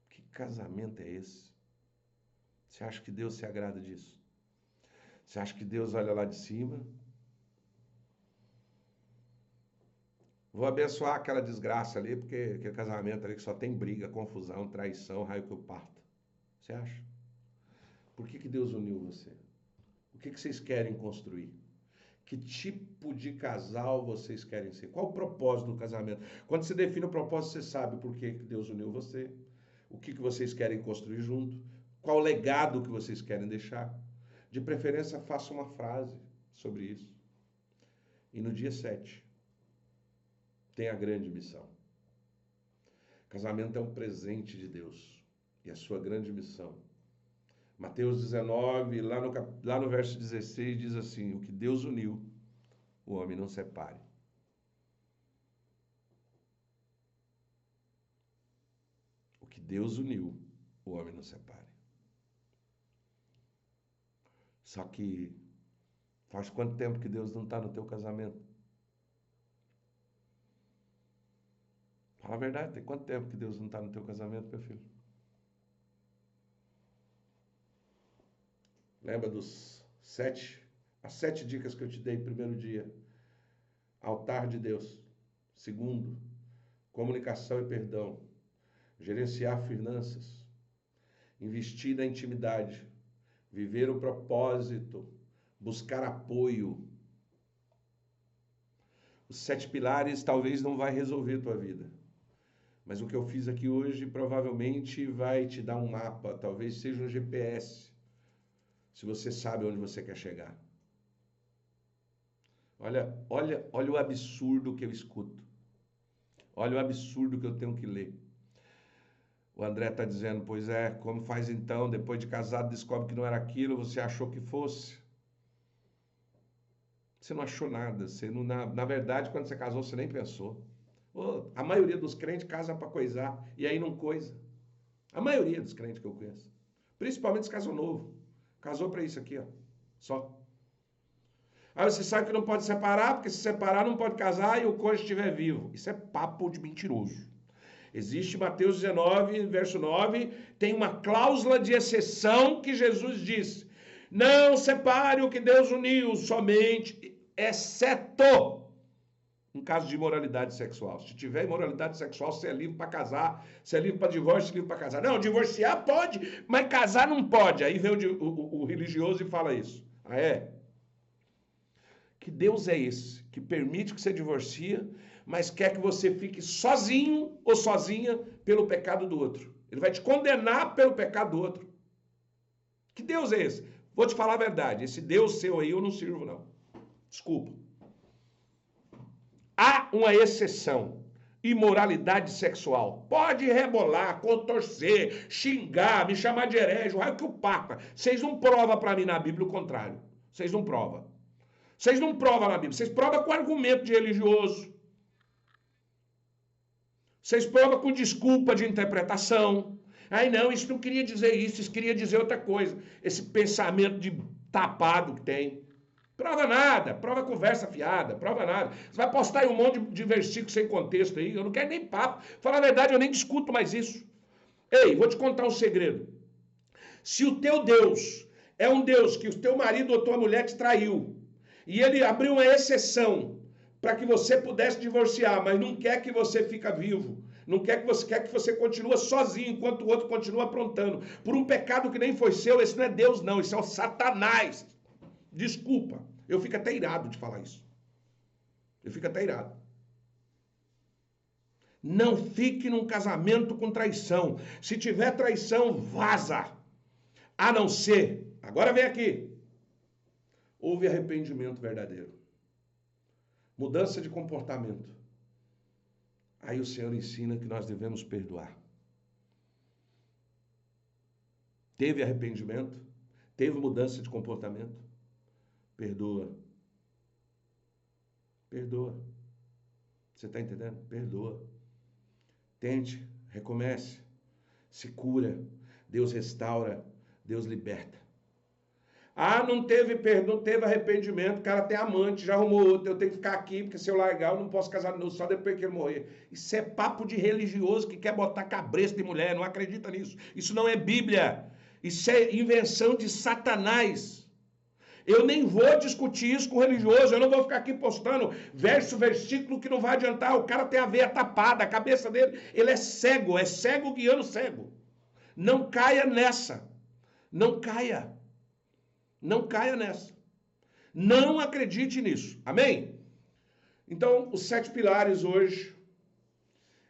Que casamento é esse? Você acha que Deus se agrada disso? Você acha que Deus olha lá de cima? Vou abençoar aquela desgraça ali, porque aquele casamento ali que só tem briga, confusão, traição, raio que eu parto. Você acha? Por que Deus uniu você? O que vocês querem construir? Que tipo de casal vocês querem ser? Qual o propósito do casamento? Quando você define o propósito, você sabe por que Deus uniu você, o que vocês querem construir junto, qual o legado que vocês querem deixar. De preferência, faça uma frase sobre isso. E no dia 7, tem a grande missão. Casamento é um presente de Deus e a sua grande missão. Mateus 19, lá no verso 16, diz assim: o que Deus uniu, o homem não separe. O que Deus uniu, o homem não separe. Só que faz quanto tempo que Deus não está no teu casamento? Fala a verdade, tem quanto tempo que Deus não está no teu casamento, meu filho? Lembra as 7 dicas que eu te dei no primeiro dia? Altar de Deus. Segundo, comunicação e perdão. Gerenciar finanças. Investir na intimidade. Viver o propósito. Buscar apoio. Os 7 pilares talvez não vai resolver a tua vida. Mas o que eu fiz aqui hoje provavelmente vai te dar um mapa. Talvez seja um GPS. Se você sabe onde você quer chegar. Olha o absurdo que eu escuto. Olha o absurdo que eu tenho que ler. O André está dizendo, pois é, como faz então? Depois de casado descobre que não era aquilo, você achou que fosse. Você não achou nada. Você não, na verdade, quando você casou, você nem pensou. A maioria dos crentes casa para coisar e aí não coisa. A maioria dos crentes que eu conheço. Principalmente os casam novo. Casou para isso aqui, ó. Só. Aí você sabe que não pode separar, porque se separar não pode casar e o cônjuge estiver vivo. Isso é papo de mentiroso. Existe Mateus 19, verso 9, tem uma cláusula de exceção que Jesus disse: não separe o que Deus uniu, somente, exceto em caso de imoralidade sexual. Se tiver imoralidade sexual, você é livre para casar, você é livre para divórcio, livre para casar. Não, divorciar pode, mas casar não pode. Aí vem o religioso e fala isso. Ah, é? Que Deus é esse que permite que você divorcie, mas quer que você fique sozinho ou sozinha pelo pecado do outro. Ele vai te condenar pelo pecado do outro. Que Deus é esse? Vou te falar a verdade, esse Deus seu aí eu não sirvo não. Desculpa. Há uma exceção. Imoralidade sexual. Pode rebolar, contorcer, xingar, me chamar de herege, o raio que o papa. Vocês não provam para mim na Bíblia o contrário. Vocês não provam. Vocês não provam na Bíblia. Vocês provam com argumento de religioso. Vocês provam com desculpa de interpretação. Ai não, isso não queria dizer isso queria dizer outra coisa. Esse pensamento de tapado que tem. Prova nada, prova conversa fiada, prova nada. Você vai postar aí um monte de versículo sem contexto aí, eu não quero nem papo. Falar a verdade, eu nem discuto mais isso. Ei, vou te contar um segredo. Se o teu Deus é um Deus que o teu marido ou tua mulher te traiu, e ele abriu uma exceção para que você pudesse divorciar, mas não quer que você fique vivo, não quer que você continue sozinho enquanto o outro continua aprontando, por um pecado que nem foi seu, esse não é Deus não, isso é o Satanás. Desculpa, eu fico até irado de falar isso. Eu fico até irado. Não fique num casamento com traição. Se tiver traição, vaza. A não ser, agora vem aqui, houve arrependimento verdadeiro. Mudança de comportamento. Aí o Senhor ensina que nós devemos perdoar. Teve arrependimento? Teve mudança de comportamento? Perdoa. Perdoa. Você está entendendo? Perdoa. Tente, recomece, se cura. Deus restaura, Deus liberta. Ah, não teve perdão, não teve arrependimento, o cara tem amante, já arrumou outro, eu tenho que ficar aqui, porque se eu largar eu não posso casar de novo, só depois que ele morrer. Isso é papo de religioso que quer botar cabresto de mulher, não acredita nisso. Isso não é Bíblia, isso é invenção de Satanás. Eu nem vou discutir isso com o religioso, eu não vou ficar aqui postando versículo que não vai adiantar. O cara tem a veia tapada, a cabeça dele, ele é cego guiando cego. Não caia nessa, não caia. Não caia nessa. Não acredite nisso. Amém? Então, os 7 pilares hoje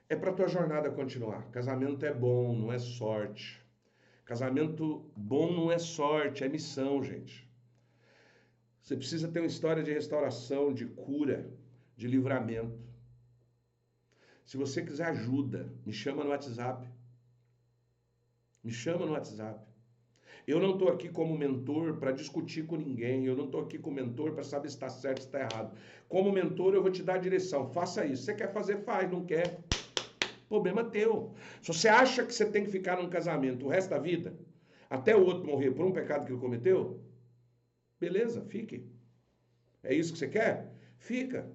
é para a tua jornada continuar. Casamento é bom, não é sorte. Casamento bom não é sorte, é missão, gente. Você precisa ter uma história de restauração, de cura, de livramento. Se você quiser ajuda, me chama no WhatsApp. Me chama no WhatsApp. Eu não estou aqui como mentor para discutir com ninguém. Eu não estou aqui como mentor para saber se está certo, se está errado. Como mentor, eu vou te dar a direção. Faça isso. Você quer fazer, faz. Não quer, problema teu. Se você acha que você tem que ficar num casamento o resto da vida, até o outro morrer por um pecado que ele cometeu, beleza, fique. É isso que você quer? Fica.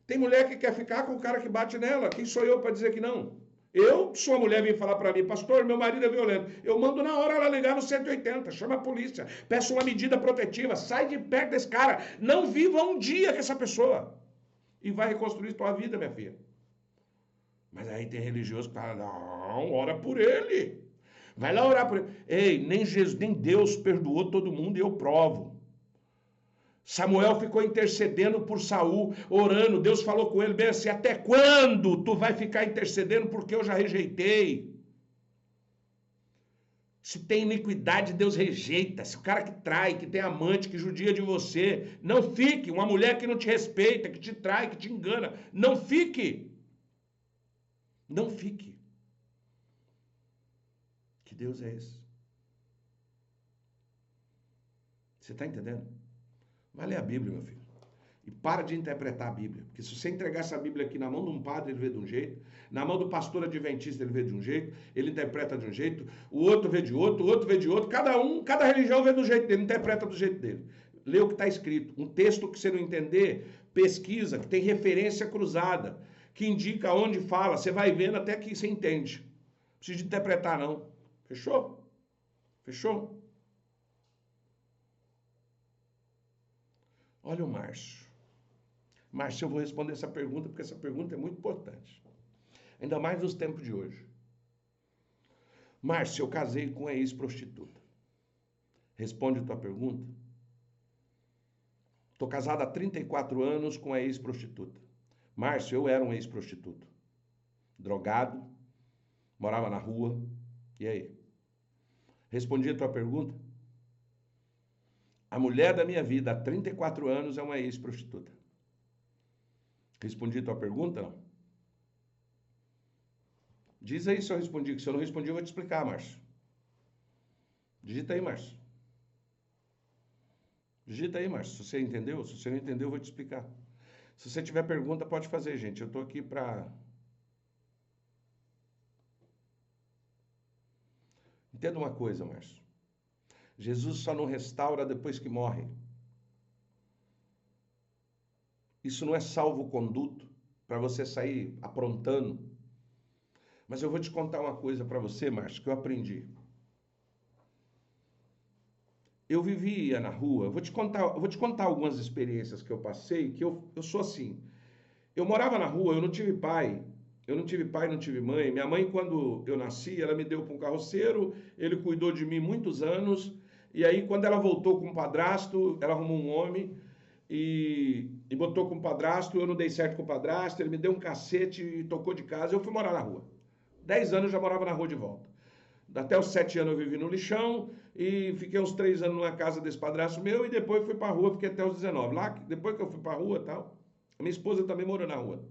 Tem mulher que quer ficar com o cara que bate nela. Quem sou eu para dizer que não? Eu, sua mulher, vem falar para mim, pastor, meu marido é violento. Eu mando na hora ela ligar no 180, chama a polícia, peço uma medida protetiva, sai de perto desse cara. Não viva um dia com essa pessoa. E vai reconstruir sua vida, minha filha. Mas aí tem religioso que fala, não, ora por ele. Vai lá orar por ele. Ei, nem Jesus, nem Deus perdoou todo mundo e eu provo. Samuel ficou intercedendo por Saul, orando. Deus falou com ele bem assim, até quando tu vai ficar intercedendo porque eu já rejeitei? Se tem iniquidade, Deus rejeita. Se o cara que trai, que tem amante, que judia de você, não fique. Uma mulher que não te respeita, que te trai, que te engana, não fique. Não fique. Que Deus é esse? Você está entendendo? Vai ler a Bíblia, meu filho. E para de interpretar a Bíblia. Porque se você entregar essa Bíblia aqui na mão de um padre, ele vê de um jeito. Na mão do pastor adventista, ele vê de um jeito. Ele interpreta de um jeito. O outro vê de outro. O outro vê de outro. Cada religião vê do jeito dele. Interpreta do jeito dele. Lê o que está escrito. Um texto que você não entender, pesquisa, que tem referência cruzada, que indica onde fala. Você vai vendo até que você entende. Não precisa de interpretar, não. Fechou? Fechou? Olha o Márcio. Márcio, eu vou responder essa pergunta porque essa pergunta é muito importante. Ainda mais nos tempos de hoje. Márcio, eu casei com uma ex-prostituta. Responde a tua pergunta. Estou casado há 34 anos com uma ex-prostituta. Márcio, eu era um ex-prostituto. Drogado, morava na rua. E aí? Respondi a tua pergunta? A mulher da minha vida há 34 anos é uma ex-prostituta. Respondi a tua pergunta, não? Diz aí se eu respondi. Se eu não respondi, eu vou te explicar, Márcio. Digita aí, Márcio. Digita aí, Márcio. Se você entendeu, se você não entendeu, eu vou te explicar. Se você tiver pergunta, pode fazer, gente. Eu estou aqui para... Entenda uma coisa, Márcio. Jesus só não restaura depois que morre. Isso não é salvo-conduto para você sair aprontando. Mas eu vou te contar uma coisa para você, Márcio, que eu aprendi. Eu vivia na rua, eu vou te contar algumas experiências que eu passei, que eu sou assim. Eu morava na rua, eu não tive pai, não tive mãe. Minha mãe, quando eu nasci, ela me deu para um carroceiro, ele cuidou de mim muitos anos, e aí quando ela voltou com o padrasto, ela arrumou um homem e botou com o padrasto, eu não dei certo com o padrasto, ele me deu um cacete e tocou de casa, eu fui morar na rua. 10 anos eu já morava na rua de volta. Até os 7 anos eu vivi no lixão e fiquei uns 3 anos numa casa desse padrasto meu e depois fui pra rua, fiquei até os 19. Lá, depois que eu fui pra rua e tal, a minha esposa também morou na rua.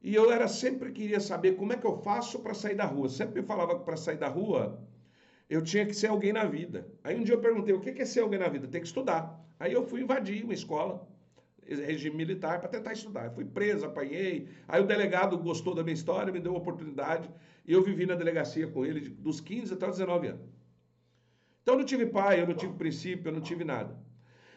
E eu sempre queria saber como é que eu faço para sair da rua. Sempre falava que para sair da rua eu tinha que ser alguém na vida. Aí um dia eu perguntei, o que é ser alguém na vida? Tem que estudar. Aí eu fui invadir uma escola, regime militar, para tentar estudar. Eu fui preso, apanhei. Aí o delegado gostou da minha história, me deu uma oportunidade. E eu vivi na delegacia com ele dos 15 até os 19 anos. Então eu não tive pai, eu não tive princípio, eu não tive nada.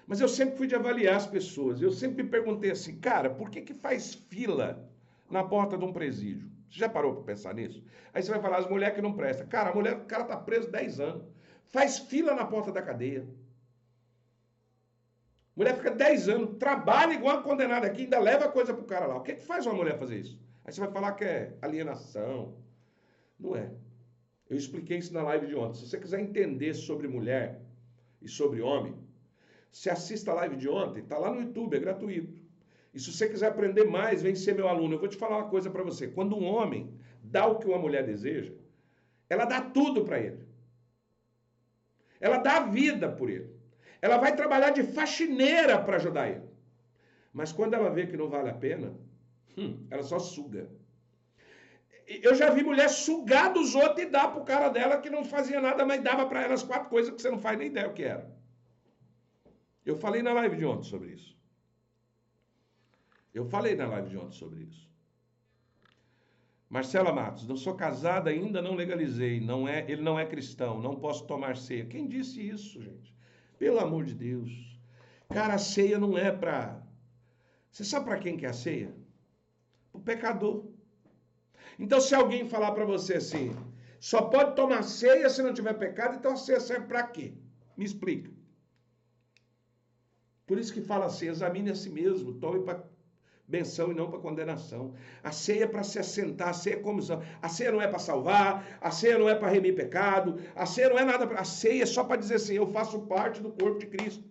Mas eu sempre fui de avaliar as pessoas. Eu sempre me perguntei assim, cara, por que faz fila na porta de um presídio? Você já parou para pensar nisso? Aí você vai falar, as mulheres que não prestam. Cara, o cara tá preso 10 anos. Faz fila na porta da cadeia. Mulher fica 10 anos, trabalha igual uma condenada aqui, ainda leva coisa pro cara lá. O que faz uma mulher fazer isso? Aí você vai falar que é alienação. Não é. Eu expliquei isso na live de ontem. Se você quiser entender sobre mulher e sobre homem, você assista a live de ontem, tá lá no YouTube, é gratuito. E se você quiser aprender mais, vem ser meu aluno. Eu vou te falar uma coisa para você. Quando um homem dá o que uma mulher deseja, ela dá tudo para ele. Ela dá a vida por ele. Ela vai trabalhar de faxineira para ajudar ele. Mas quando ela vê que não vale a pena, Ela só suga. Eu já vi mulher sugar dos outros e dar pro cara dela que não fazia nada, mas dava para ela as 4 coisas que você não faz nem ideia o que era. Eu falei na live de ontem sobre isso. Marcela Matos, não sou casada ainda, não legalizei. Ele não é cristão, não posso tomar ceia. Quem disse isso, gente? Pelo amor de Deus. Cara, a ceia não é para... Você sabe para quem que é a ceia? O pecador. Então, se alguém falar para você assim, só pode tomar ceia se não tiver pecado, então a ceia serve para quê? Me explica. Por isso que fala assim, examine a si mesmo, tome para benção e não para condenação. A ceia é para se assentar, a ceia é comissão. A ceia não é para salvar, a ceia não é para remir pecado, a ceia não é nada. A ceia é só para dizer assim, eu faço parte do corpo de Cristo.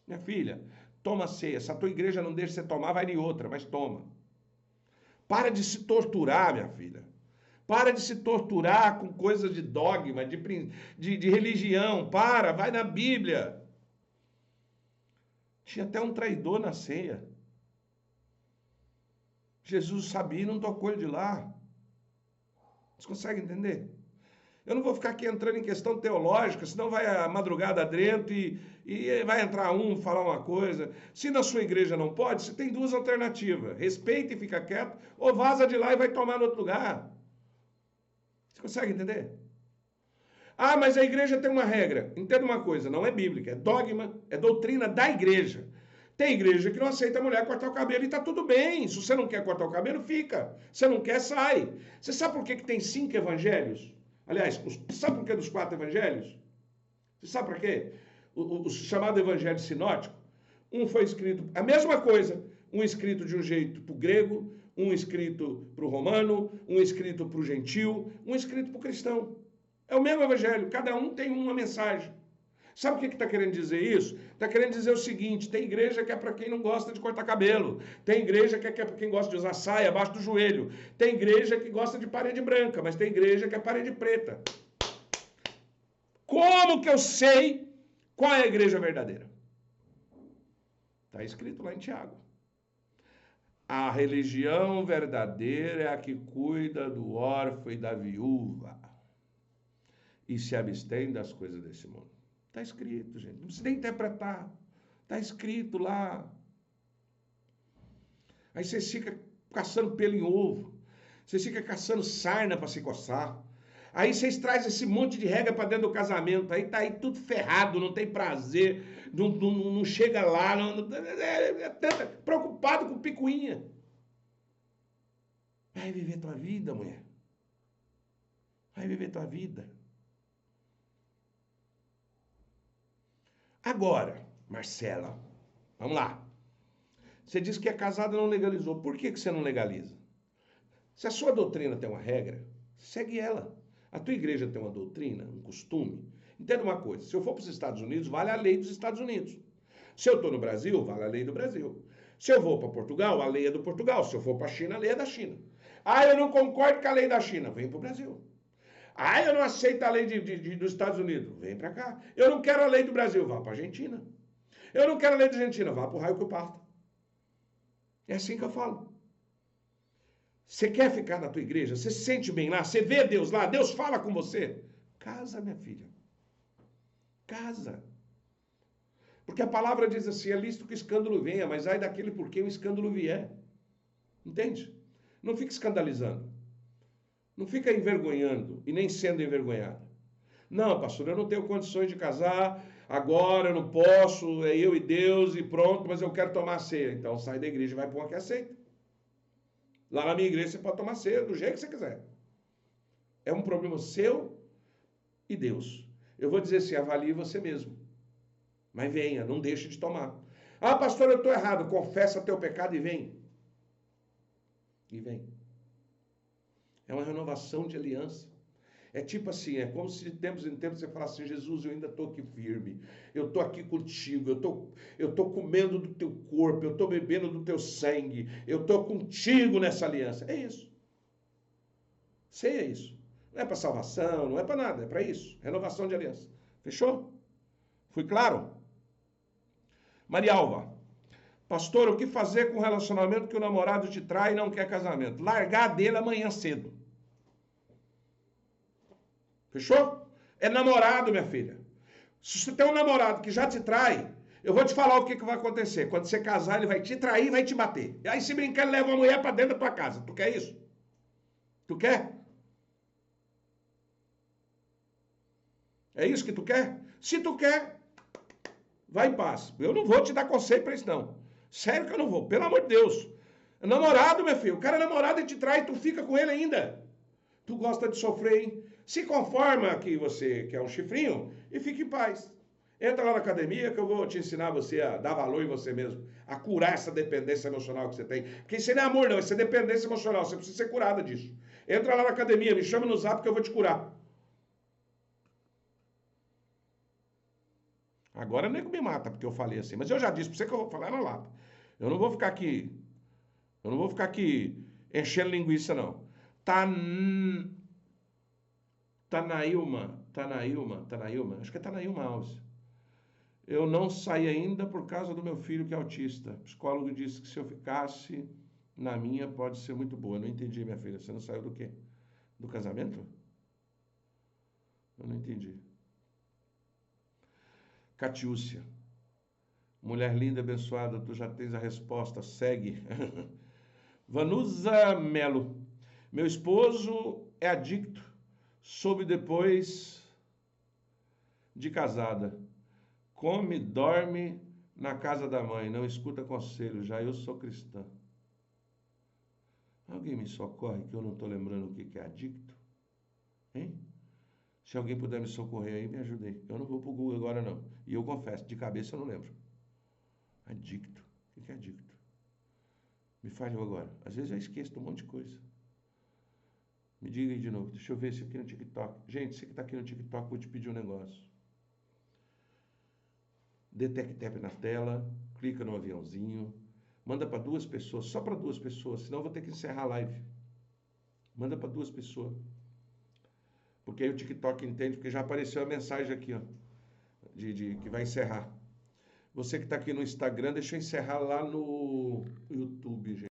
Minha filha, toma a ceia. Se a tua igreja não deixa você tomar, vai em outra, mas toma. Para de se torturar, minha filha. Para de se torturar com coisas de dogma, de religião. Vai na Bíblia. Tinha até um traidor na ceia. Jesus sabia e não tocou ele de lá. Vocês conseguem entender? Eu não vou ficar aqui entrando em questão teológica, senão vai a madrugada dentro e vai entrar um falar uma coisa. Se na sua igreja não pode, você tem 2 alternativas. Respeita e fica quieto, ou vaza de lá e vai tomar no outro lugar. Você consegue entender? Ah, mas a igreja tem uma regra. Entenda uma coisa, não é bíblica, é dogma, é doutrina da igreja. Tem igreja que não aceita a mulher cortar o cabelo e tá tudo bem. Se você não quer cortar o cabelo, fica. Se não quer, sai. Você sabe por que tem 5 evangelhos? Aliás, sabe por que dos 4 evangelhos? Você sabe por quê? O chamado evangelho sinótico. Um foi escrito, a mesma coisa, um escrito de um jeito para o grego, um escrito para o romano, um escrito para o gentil, um escrito para o cristão. É o mesmo evangelho, cada um tem uma mensagem. Sabe o que está querendo dizer isso? Está querendo dizer o seguinte, tem igreja que é para quem não gosta de cortar cabelo, tem igreja que é para quem gosta de usar saia abaixo do joelho, tem igreja que gosta de parede branca, mas tem igreja que é parede preta. Como que eu sei qual é a igreja verdadeira? Está escrito lá em Tiago. A religião verdadeira é a que cuida do órfão e da viúva e se abstém das coisas desse mundo. Está escrito, gente. Não precisa nem interpretar. Está escrito lá. Aí você fica caçando pelo em ovo. Você fica caçando sarna para se coçar. Aí vocês trazem esse monte de regra para dentro do casamento. Aí tá aí tudo ferrado, não tem prazer, não chega lá, preocupado com picuinha. Vai viver tua vida, mulher. Vai viver tua vida. Agora, Marcela, vamos lá. Você diz que é casada e não legalizou. Por que você não legaliza? Se a sua doutrina tem uma regra, segue ela. A tua igreja tem uma doutrina, um costume. Entenda uma coisa, se eu for para os Estados Unidos, vale a lei dos Estados Unidos. Se eu estou no Brasil, vale a lei do Brasil. Se eu vou para Portugal, a lei é do Portugal. Se eu for para a China, a lei é da China. Ah, eu não concordo com a lei da China. Vem para o Brasil. Ah, eu não aceito a lei dos Estados Unidos. Vem para cá. Eu não quero a lei do Brasil. Vá para a Argentina. Eu não quero a lei da Argentina. Vá para o raio que eu parto. É assim que eu falo. Você quer ficar na tua igreja? Você se sente bem lá? Você vê Deus lá? Deus fala com você? Casa, minha filha. Casa. Porque a palavra diz assim, é lícito que o escândalo venha, mas ai daquele por quem o escândalo vier. Entende? Não fica escandalizando. Não fica envergonhando e nem sendo envergonhado. Não, pastor, eu não tenho condições de casar, agora eu não posso, é eu e Deus e pronto, mas eu quero tomar ceia. Então sai da igreja e vai para uma que aceita. Lá na minha igreja você pode tomar ceia do jeito que você quiser. É um problema seu e Deus. Eu vou dizer assim, avalie você mesmo. Mas venha, não deixe de tomar. Ah, pastor, eu estou errado. Confessa teu pecado e vem. E vem. É uma renovação de aliança. É tipo assim, é como se de tempos em tempos você falasse assim, Jesus, eu ainda estou aqui firme, eu estou aqui contigo, eu estou comendo do teu corpo, eu estou bebendo do teu sangue, eu estou contigo nessa aliança. É isso. Sei, é isso. Não é para salvação, não é para nada, é para isso. Renovação de aliança. Fechou? Fui claro? Maria Alva, Pastor, o que fazer com o relacionamento que o namorado te trai e não quer casamento? Largar dele amanhã cedo. Fechou? É namorado, minha filha. Se você tem um namorado que já te trai, eu vou te falar o que vai acontecer. Quando você casar, ele vai te trair e vai te bater. E aí, se brincar, ele leva a mulher pra dentro da tua casa. Tu quer isso? Tu quer? É isso que tu quer? Se tu quer, vai em paz. Eu não vou te dar conselho pra isso, não. Sério que eu não vou. Pelo amor de Deus. É namorado, meu filho. O cara é namorado e te trai e tu fica com ele ainda. Tu gosta de sofrer, hein? Se conforma que você quer um chifrinho e fique em paz. Entra lá na academia que eu vou te ensinar você a dar valor em você mesmo. A curar essa dependência emocional que você tem. Porque isso não é amor, não. Isso é dependência emocional. Você precisa ser curada disso. Entra lá na academia, me chama no zap que eu vou te curar. Agora nego me mata porque eu falei assim. Mas eu já disse pra você que eu vou falar na lata. Eu não vou ficar aqui. Eu não vou ficar aqui enchendo linguiça, não. Tá. Tanaílma. Acho que é Tanaílma Alves. Eu não saí ainda por causa do meu filho que é autista. O psicólogo disse que se eu ficasse na minha pode ser muito boa. Eu não entendi, minha filha. Você não saiu do quê? Do casamento? Eu não entendi. Catiúcia. Mulher linda, abençoada, tu já tens a resposta. Segue. Vanusa Melo. Meu esposo é adicto. Soube depois de casada. Come, dorme na casa da mãe, não escuta conselho, já eu sou cristã. Alguém me socorre que eu não estou lembrando o que é adicto? Hein? Se alguém puder me socorrer aí, me ajude aí. Eu não vou pro Google agora não. E eu confesso, de cabeça eu não lembro. Adicto. O que é adicto? Me falhou agora. Às vezes eu esqueço de um monte de coisa. Me diga aí de novo. Deixa eu ver se aqui no TikTok. Gente, você que está aqui no TikTok, vou te pedir um negócio. Dê tap na tela, clica no aviãozinho, manda para 2 pessoas, só para 2 pessoas, senão eu vou ter que encerrar a live. Manda para 2 pessoas. Porque aí o TikTok entende, porque já apareceu a mensagem aqui, ó, de que vai encerrar. Você que está aqui no Instagram, deixa eu encerrar lá no YouTube, gente.